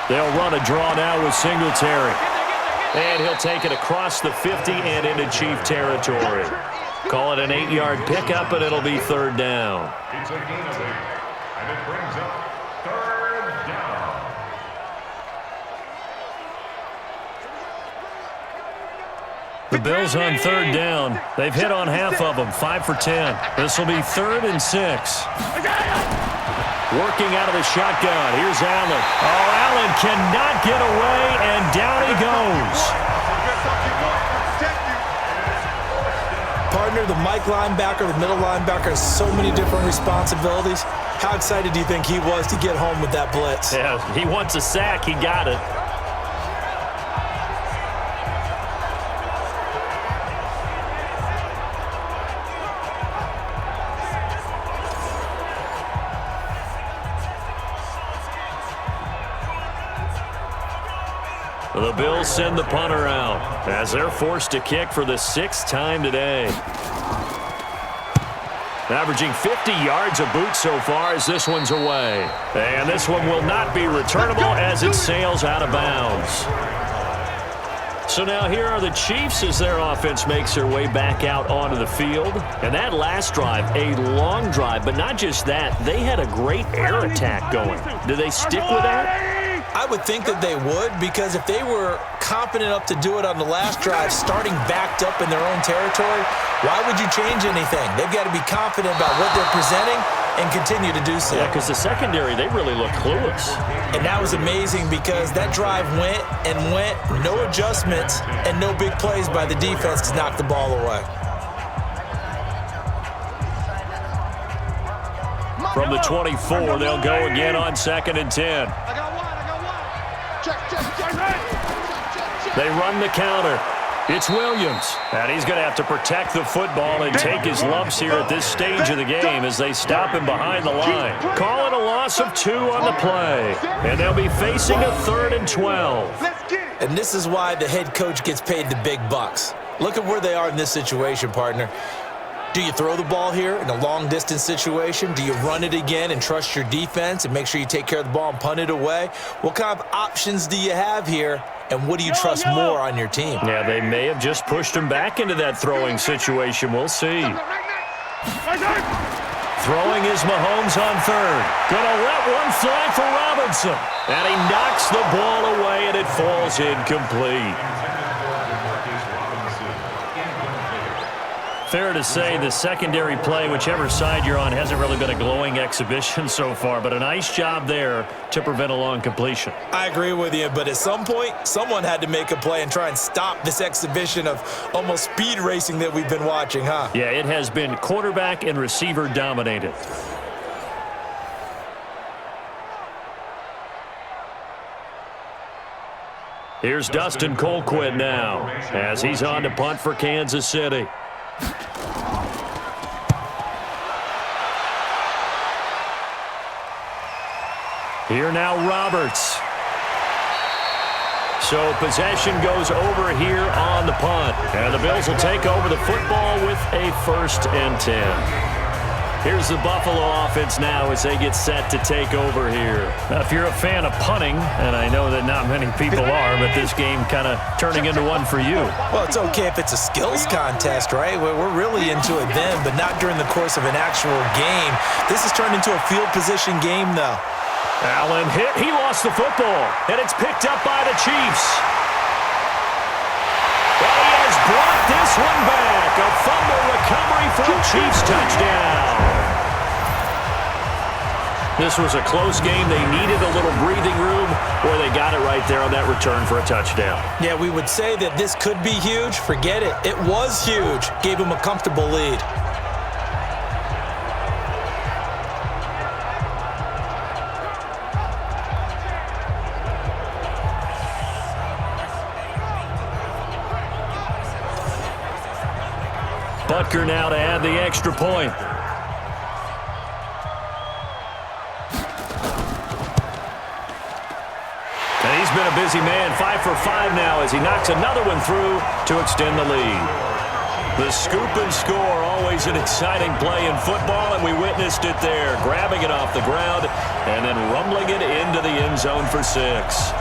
They'll run a draw now with Singletary. And he'll take it across the 50 and into Chief territory. Call it an 8-yard pickup, and it'll be 3rd down. It's a gain of 8, and it brings up 3rd down. The Bills on 3rd down. They've hit on half of them, 5 for 10. This will be 3rd and 6. Working out of the shotgun. Here's Allen. Oh, Allen cannot get away, and down he goes. Partner, the Mike linebacker, the middle linebacker has so many different responsibilities. How excited do you think he was to get home with that blitz? Yeah, he wants a sack. He got it. The Bills send the punter out as they're forced to kick for the 6th time today. Averaging 50 yards a boot so far as this one's away. And this one will not be returnable as it sails out of bounds. So now here are the Chiefs as their offense makes their way back out onto the field. And that last drive, a long drive, but not just that. They had a great air attack going. Do they stick with that? I would think that they would, because if they were confident enough to do it on the last drive, starting backed up in their own territory, why would you change anything? They've got to be confident about what they're presenting and continue to do so. Yeah, because the secondary, they really look clueless. And that was amazing because that drive went and went, no adjustments and no big plays by the defense to knock the ball away. From the 24, they'll go again on 2nd and 10. They run the counter. It's Williams. And he's going to have to protect the football and take his lumps here at this stage of the game as they stop him behind the line. Call it a loss of 2 on the play. And they'll be facing a 3rd and 12. And this is why the head coach gets paid the big bucks. Look at where they are in this situation, partner. Do you throw the ball here in a long-distance situation? Do you run it again and trust your defense and make sure you take care of the ball and punt it away? What kind of options do you have here, and what do you trust more on your team? Yeah, they may have just pushed him back into that throwing situation. We'll see. Throwing is Mahomes on 3rd. Gonna let one fly for Robinson. And he knocks the ball away, and it falls incomplete. Fair to say the secondary play, whichever side you're on, hasn't really been a glowing exhibition so far, but a nice job there to prevent a long completion. I agree with you, but at some point, someone had to make a play and try and stop this exhibition of almost speed racing that we've been watching, huh? Yeah, it has been quarterback and receiver dominated. Here's Dustin Colquitt now as he's on to punt for Kansas City. Here now, Roberts. So possession goes over here on the punt. And the Bills will take over the football with a 1st and 10. Here's the Buffalo offense now as they get set to take over here. Now, if you're a fan of punting, and I know that not many people are, but this game kind of turning into one for you. Well, it's okay if it's a skills contest, right? We're really into it then, but not during the course of an actual game. This has turned into a field position game, though. Allen hit. He lost the football, and it's picked up by the Chiefs. Well, he has brought this one back. A fumble recovery for a Chiefs touchdown. This was a close game. They needed a little breathing room. Boy, they got it right there on that return for a touchdown. Yeah, we would say that this could be huge. Forget it. It was huge. Gave him a comfortable lead. Butker now to add the extra point. And he's been a busy man, 5 for 5 now as he knocks another one through to extend the lead. The scoop and score, always an exciting play in football, and we witnessed it there, grabbing it off the ground and then rumbling it into the end zone for 6.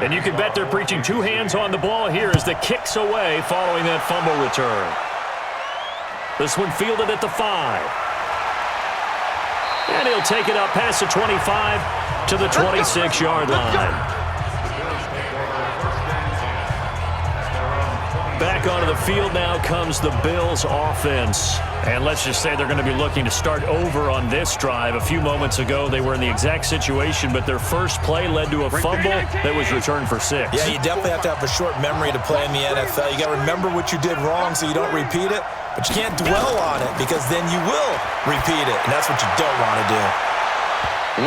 And you can bet they're preaching 2 hands on the ball here as the kick's away following that fumble return. This one fielded at the 5. And he'll take it up past the 25 to the 26-yard line. Back onto the field now comes the Bills offense. And let's just say they're going to be looking to start over on this drive. A few moments ago, they were in the exact situation, but their first play led to a fumble that was returned for 6. Yeah, you definitely have to have a short memory to play in the NFL. You got to remember what you did wrong so you don't repeat it, but you can't dwell on it because then you will repeat it, and that's what you don't want to do.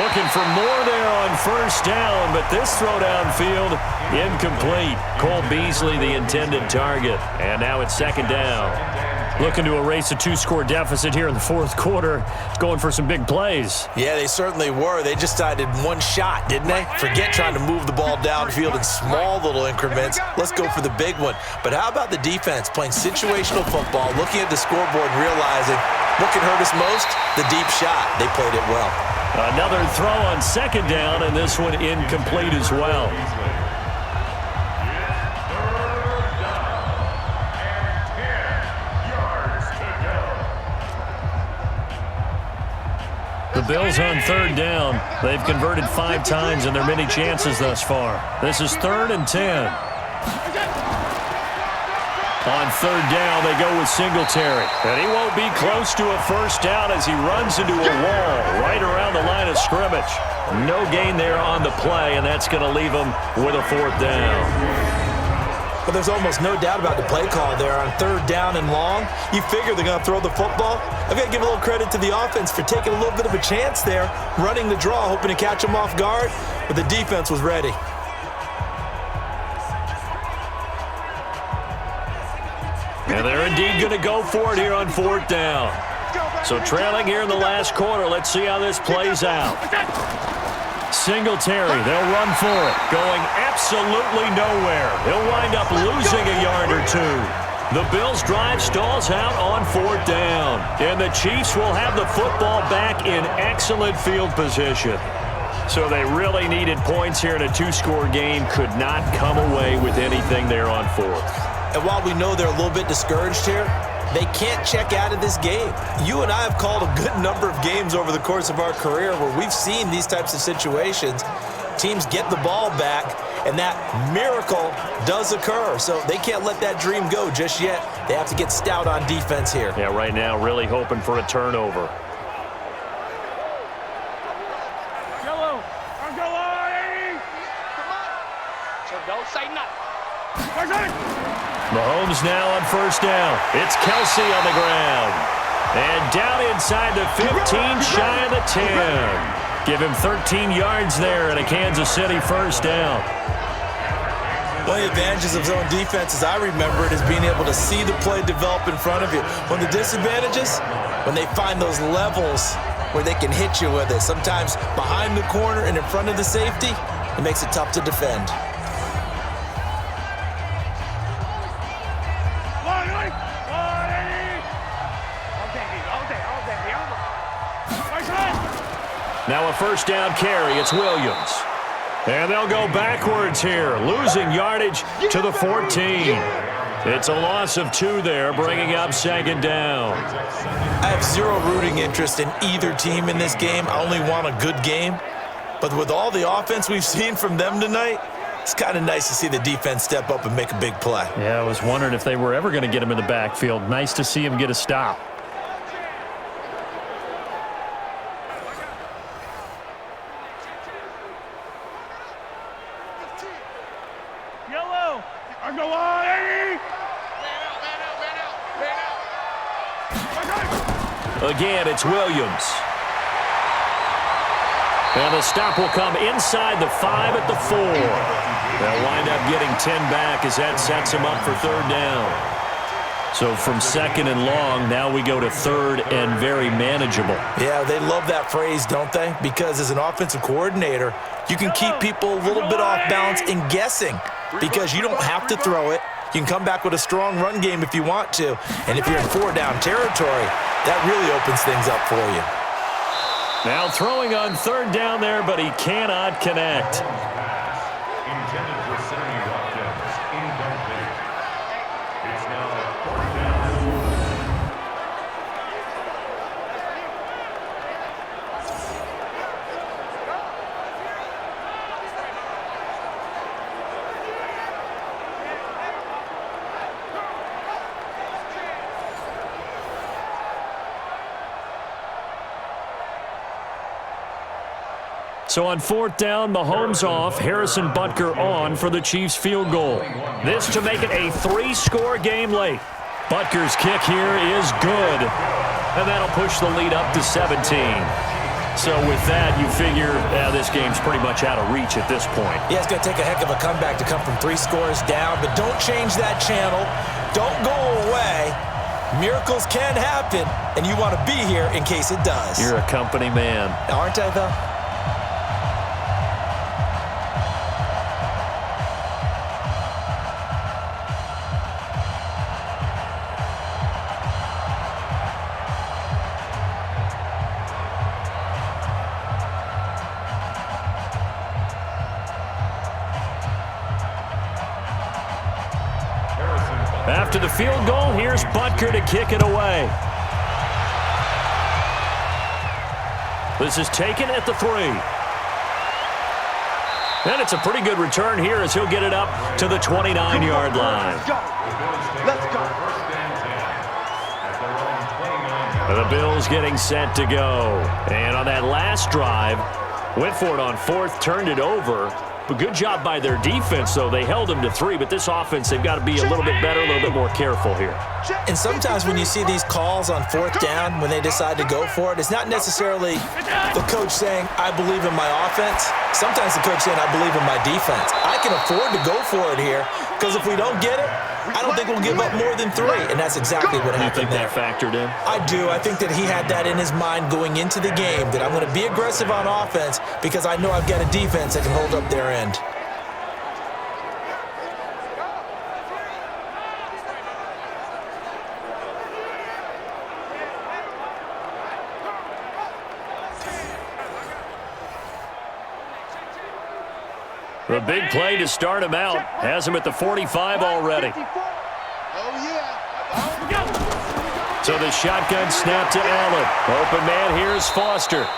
Looking for more there on first down, but this throw downfield incomplete. Cole Beasley, the intended target, and now it's second down. Looking to erase a 2-score deficit here in the fourth quarter. Going for some big plays. Yeah, they certainly were. They just decided one shot, didn't they? Forget trying to move the ball downfield in small little increments. Let's go for the big one. But how about the defense playing situational football, looking at the scoreboard and realizing what can hurt us most? The deep shot. They played it well. Another throw on second down, and this one incomplete as well. The Bills on third down. They've converted 5 times in their many chances thus far. This is 3rd and 10. On third down, they go with Singletary. And he won't be close to a first down as he runs into a wall right around the line of scrimmage. No gain there on the play, and that's going to leave him with a 4th down. But there's almost no doubt about the play call there on third down and long. You figure they're going to throw the football. I've got to give a little credit to the offense for taking a little bit of a chance there, running the draw, hoping to catch them off guard, but the defense was ready. And they're indeed going to go for it here on 4th down. So trailing here in the last quarter, let's see how this plays out. Singletary, they'll run for it, going absolutely nowhere. He'll wind up losing a yard or 2. The Bills' drive stalls out on 4th down, and the Chiefs will have the football back in excellent field position. So they really needed points here in a 2-score game, could not come away with anything there on 4th. And while we know they're a little bit discouraged here, they can't check out of this game. You and I have called a good number of games over the course of our career where we've seen these types of situations. Teams get the ball back, and that miracle does occur. So they can't let that dream go just yet. They have to get stout on defense here. Yeah, right now really hoping for a turnover. Yellow, I'm going. Come on. So don't say nothing. Mahomes now on first down. It's Kelsey on the ground. And down inside the 15, shy of the 10. Give him 13 yards there and a Kansas City first down. One of the advantages of zone defense, as I remember it, is being able to see the play develop in front of you. One of the disadvantages, when they find those levels where they can hit you with it, sometimes behind the corner and in front of the safety, it makes it tough to defend. Now a first down carry. It's Williams. And they'll go backwards here, losing yardage to the 14. It's a loss of 2 there, bringing up second down. I have zero rooting interest in either team in this game. I only want a good game. But with all the offense we've seen from them tonight, it's kind of nice to see the defense step up and make a big play. Yeah, I was wondering if they were ever going to get him in the backfield. Nice to see him get a stop. Again, it's Williams. And the stop will come inside the 5 at the 4. They'll wind up getting 10 back as that sets them up for third down. So from second and long, now we go to third and very manageable. Yeah, they love that phrase, don't they? Because as an offensive coordinator, you can keep people a little bit off balance and guessing because you don't have to throw it. You can come back with a strong run game if you want to. And if you're in 4-down territory, that really opens things up for you. Now throwing on third down there, but he cannot connect. Intended for Sammy Watkins. Incomplete. It's now 4th down. So on 4th down, Mahomes off, Harrison Butker on for the Chiefs field goal. This to make it a 3-score game late. Butker's kick here is good. And that'll push the lead up to 17. So with that, you figure this game's pretty much out of reach at this point. Yeah, it's going to take a heck of a comeback to come from 3 scores down, but don't change that channel. Don't go away. Miracles can happen, and you want to be here in case it does. You're a company man. Aren't I, though? After the field goal, here's Butker to kick it away. This is taken at the 3. And it's a pretty good return here as he'll get it up to the 29-yard line. Let's go. The Bills getting set to go. And on that last drive, went for it on 4th, turned it over. But good job by their defense, though. They held them to 3, but this offense, they've got to be a little bit better, a little bit more careful here. And sometimes when you see these calls on 4th down, when they decide to go for it, it's not necessarily the coach saying, I believe in my offense. Sometimes the coach saying, I believe in my defense. I can afford to go for it here, because if we don't get it, I don't think we'll give up more than 3, and that's exactly what happened there. You think that factored in? I do. I think that he had that in his mind going into the game, that I'm going to be aggressive on offense because I know I've got a defense that can hold up their end. The big play to start him out. Has him at the 45 already. So the shotgun snap to Allen. Open man, here's Foster.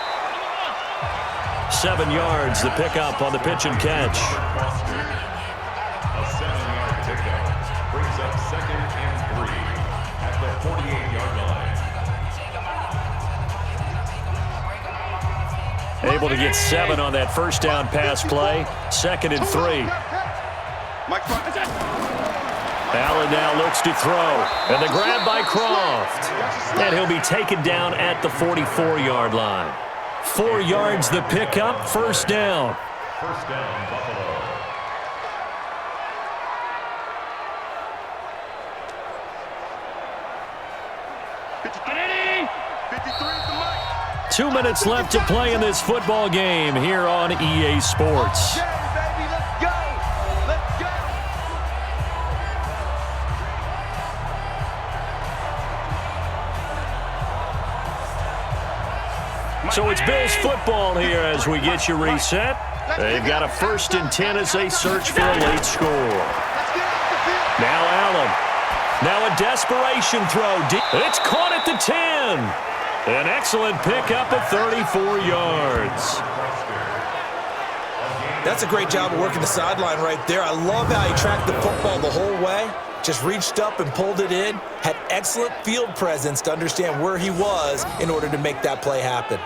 7 yards, the pickup on the pitch and catch. A 7-yard pickup brings up 2nd and 3 at the 48-yard line. Able to get 7 on that first down pass play. 2nd and 3. Allen now looks to throw. And the grab by Croft. And he'll be taken down at the 44-yard line. 4 yards the pickup, first down. First down, Buffalo. Ready? 2 minutes left to play in this football game here on EA Sports. Okay, baby, let's go. Let's go. So it's Bills football here as we get you reset. They've got a 1st and 10 as they search for a late score. Let's get off the field. Now Allen. Now a desperation throw. It's caught at the 10. An excellent pickup of 34 yards. That's a great job of working the sideline right there. I love how he tracked the football the whole way. Just reached up and pulled it in. Had excellent field presence to understand where he was in order to make that play happen.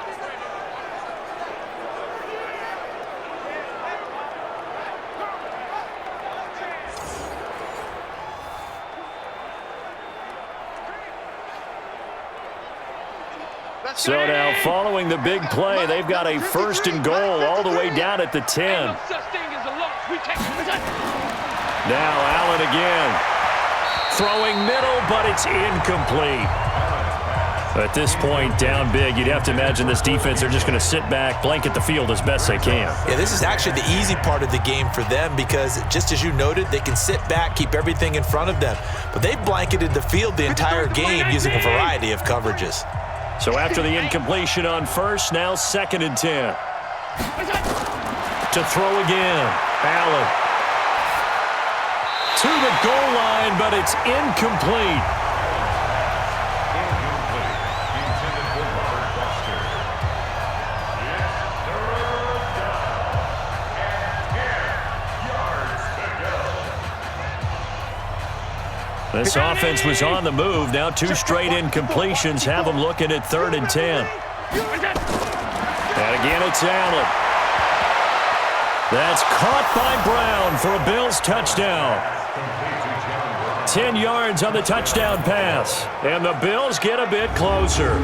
So now following the big play, they've got a 1st and goal all the way down at the 10. Now Allen again. Throwing middle, but it's incomplete. At this point, down big, you'd have to imagine this defense, they're just going to sit back, blanket the field as best they can. Yeah, this is actually the easy part of the game for them because, just as you noted, they can sit back, keep everything in front of them. But they've blanketed the field the entire game using a variety of coverages. So after the incompletion on 1st, now 2nd and 10. To throw again, Allen. To the goal line, but it's incomplete. This offense was on the move. Now 2 straight incompletions have them looking at 3rd and 10. And again, it's Allen. That's caught by Brown for a Bills touchdown. 10 yards on the touchdown pass. And the Bills get a bit closer.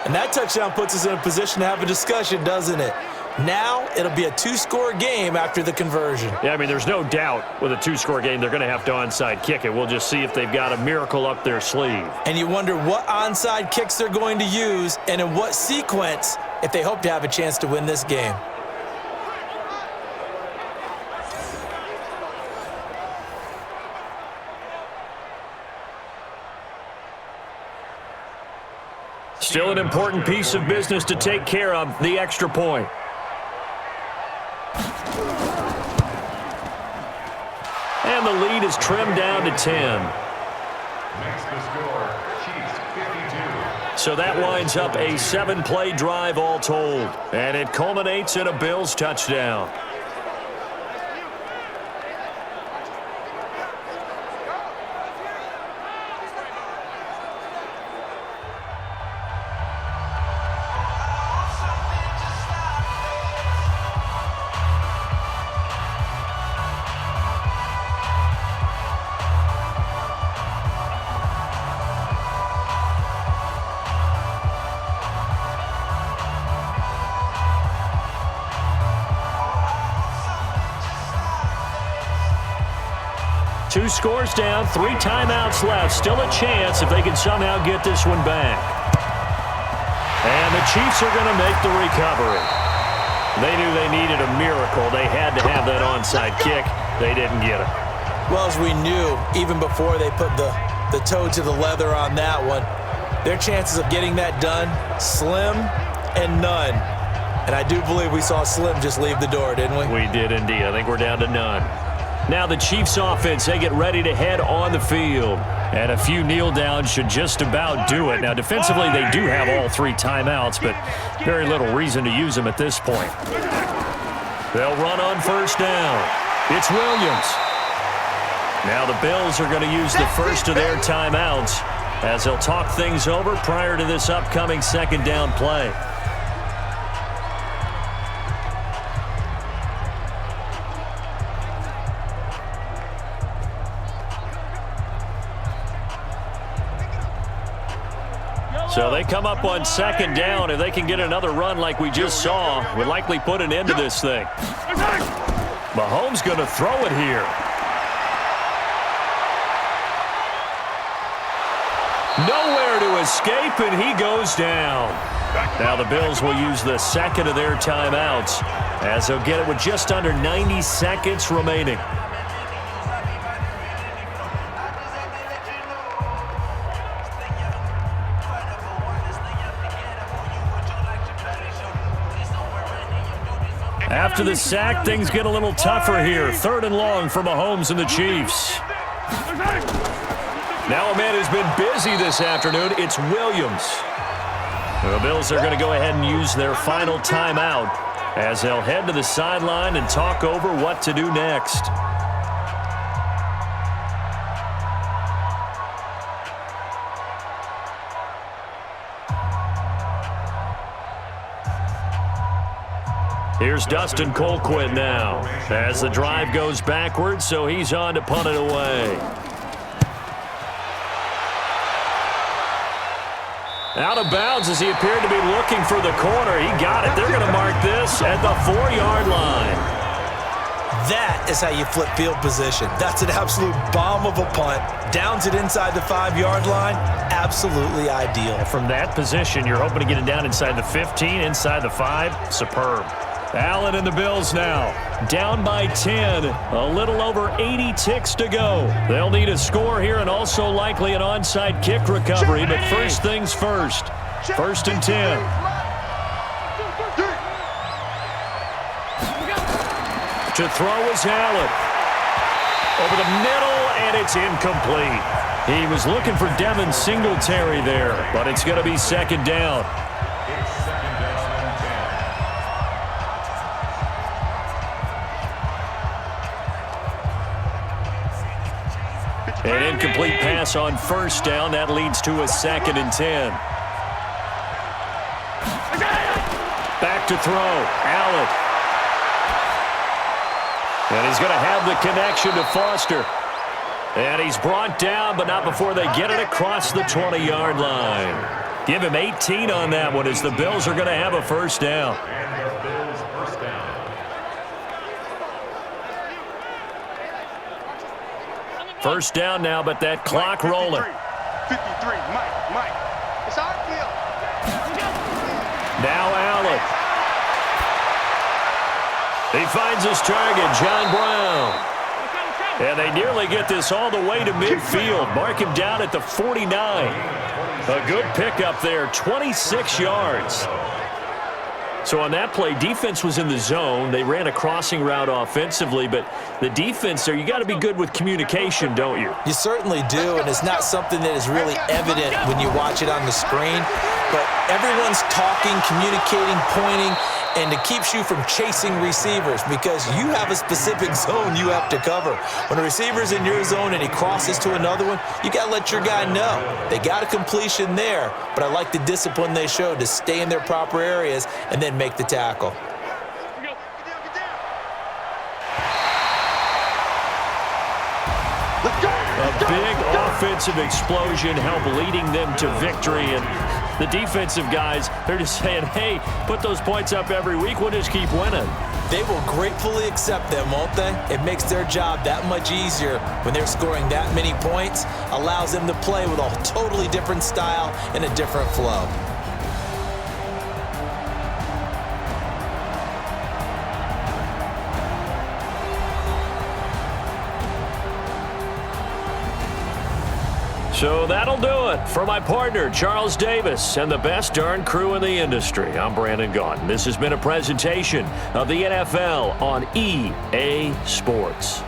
And that touchdown puts us in a position to have a discussion, doesn't it? Now it'll be a 2-score game after the conversion. Yeah, I mean, there's no doubt with a 2-score game they're going to have to onside kick it. We'll just see if they've got a miracle up their sleeve. And you wonder what onside kicks they're going to use and in what sequence if they hope to have a chance to win this game. Still an important piece of business to take care of, the extra point. And the lead is trimmed down to 10. Makes the score, Chiefs 52. So that winds up a 7-play drive all told. And it culminates in a Bills touchdown. Two scores down, 3 timeouts left. Still a chance if they can somehow get this one back. And the Chiefs are going to make the recovery. They knew they needed a miracle. They had to have that onside kick. They didn't get it. Well, as we knew, even before they put the toe to the leather on that one, their chances of getting that done, slim and none. And I do believe we saw Slim just leave the door, didn't we? We did indeed. I think we're down to none. Now the Chiefs offense, they get ready to head on the field. And a few kneel downs should just about do it. Now defensively, they do have all 3 timeouts, but very little reason to use them at this point. They'll run on 1st down. It's Williams. Now the Bills are going to use the first of their timeouts as they'll talk things over prior to this upcoming 2nd down play. So they come up on second down. If they can get another run like we just saw, would likely put an end to this thing. Mahomes going to throw it here. Nowhere to escape, and he goes down. Now the Bills will use the second of their timeouts as they'll get it with just under 90 seconds remaining. After the sack, things get a little tougher here. 3rd and long for Mahomes and the Chiefs. Now a man who's been busy this afternoon, it's Williams. The Bills are going to go ahead and use their final timeout as they'll head to the sideline and talk over what to do next. Here's Dustin Colquitt now as the drive goes backwards, so he's on to punt it away. Out of bounds as he appeared to be looking for the corner. He got it. They're going to mark this at the 4-yard line. That is how you flip field position. That's an absolute bomb of a punt. Downs it inside the 5-yard line. Absolutely ideal. From that position, you're hoping to get it down inside the 15, inside the 5. Superb. Allen and the Bills now down by 10. A little over 80 ticks to go. They'll need a score here and also likely an onside kick recovery. But first things first. 1st and 10. To throw is Allen. Over the middle, and it's incomplete. He was looking for Devin Singletary there, but it's going to be 2nd down. An incomplete pass on 1st down. That leads to a 2nd and 10. Back to throw. Allen. And he's going to have the connection to Foster. And he's brought down, but not before they get it across the 20-yard line. Give him 18 on that one as the Bills are going to have a 1st down. First down now, but that clock rolling. 53, Mike. It's our field. Now Allen. He finds his target, John Brown. And they nearly get this all the way to midfield. Mark him down at the 49. A good pickup there, 26 yards. So on that play, defense was in the zone. They ran a crossing route offensively, but the defense there, you got to be good with communication, don't you? You certainly do, and it's not something that is really evident when you watch it on the screen. But everyone's talking, communicating, pointing, and it keeps you from chasing receivers because you have a specific zone you have to cover. When a receiver's in your zone and he crosses to another one, you got to let your guy know. They got a completion there, but I like the discipline they showed to stay in their proper areas and then make the tackle. A big offensive explosion helped leading them to victory, and the defensive guys, they're just saying, hey, put those points up every week, we'll just keep winning. They will gratefully accept them, won't they? It makes their job that much easier when they're scoring that many points, allows them to play with a totally different style and a different flow. So that'll do it for my partner, Charles Davis, and the best darn crew in the industry. I'm Brandon Gaudin. This has been a presentation of the NFL on EA Sports.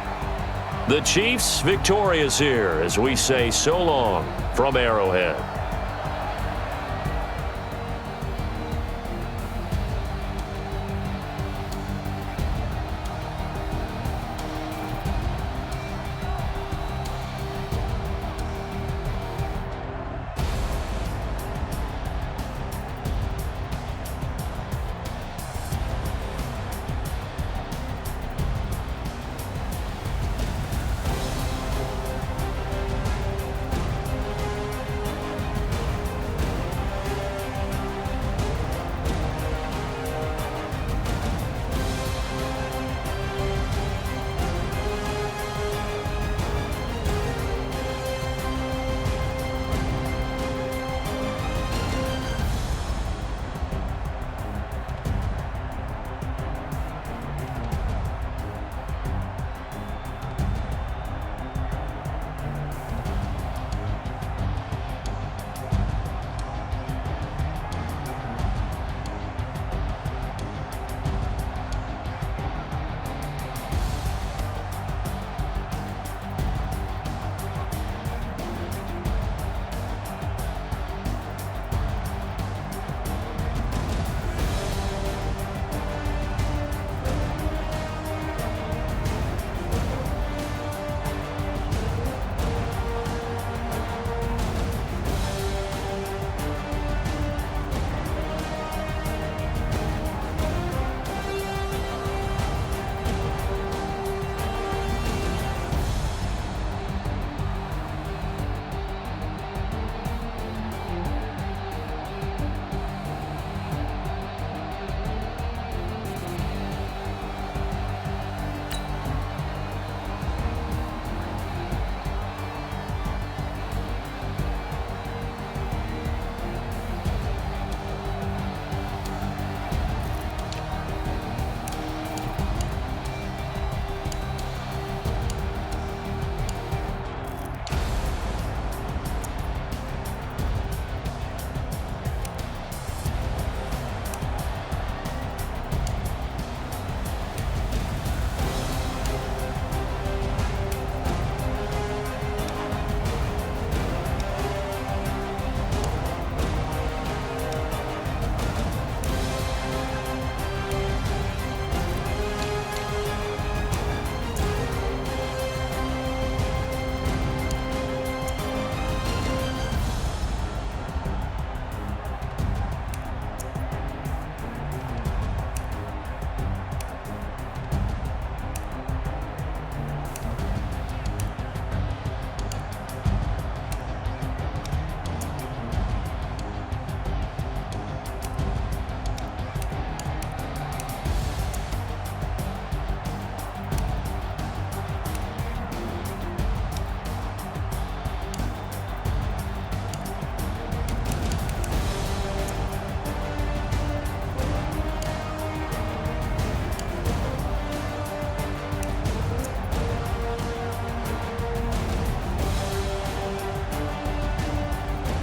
The Chiefs victorious here as we say so long from Arrowhead.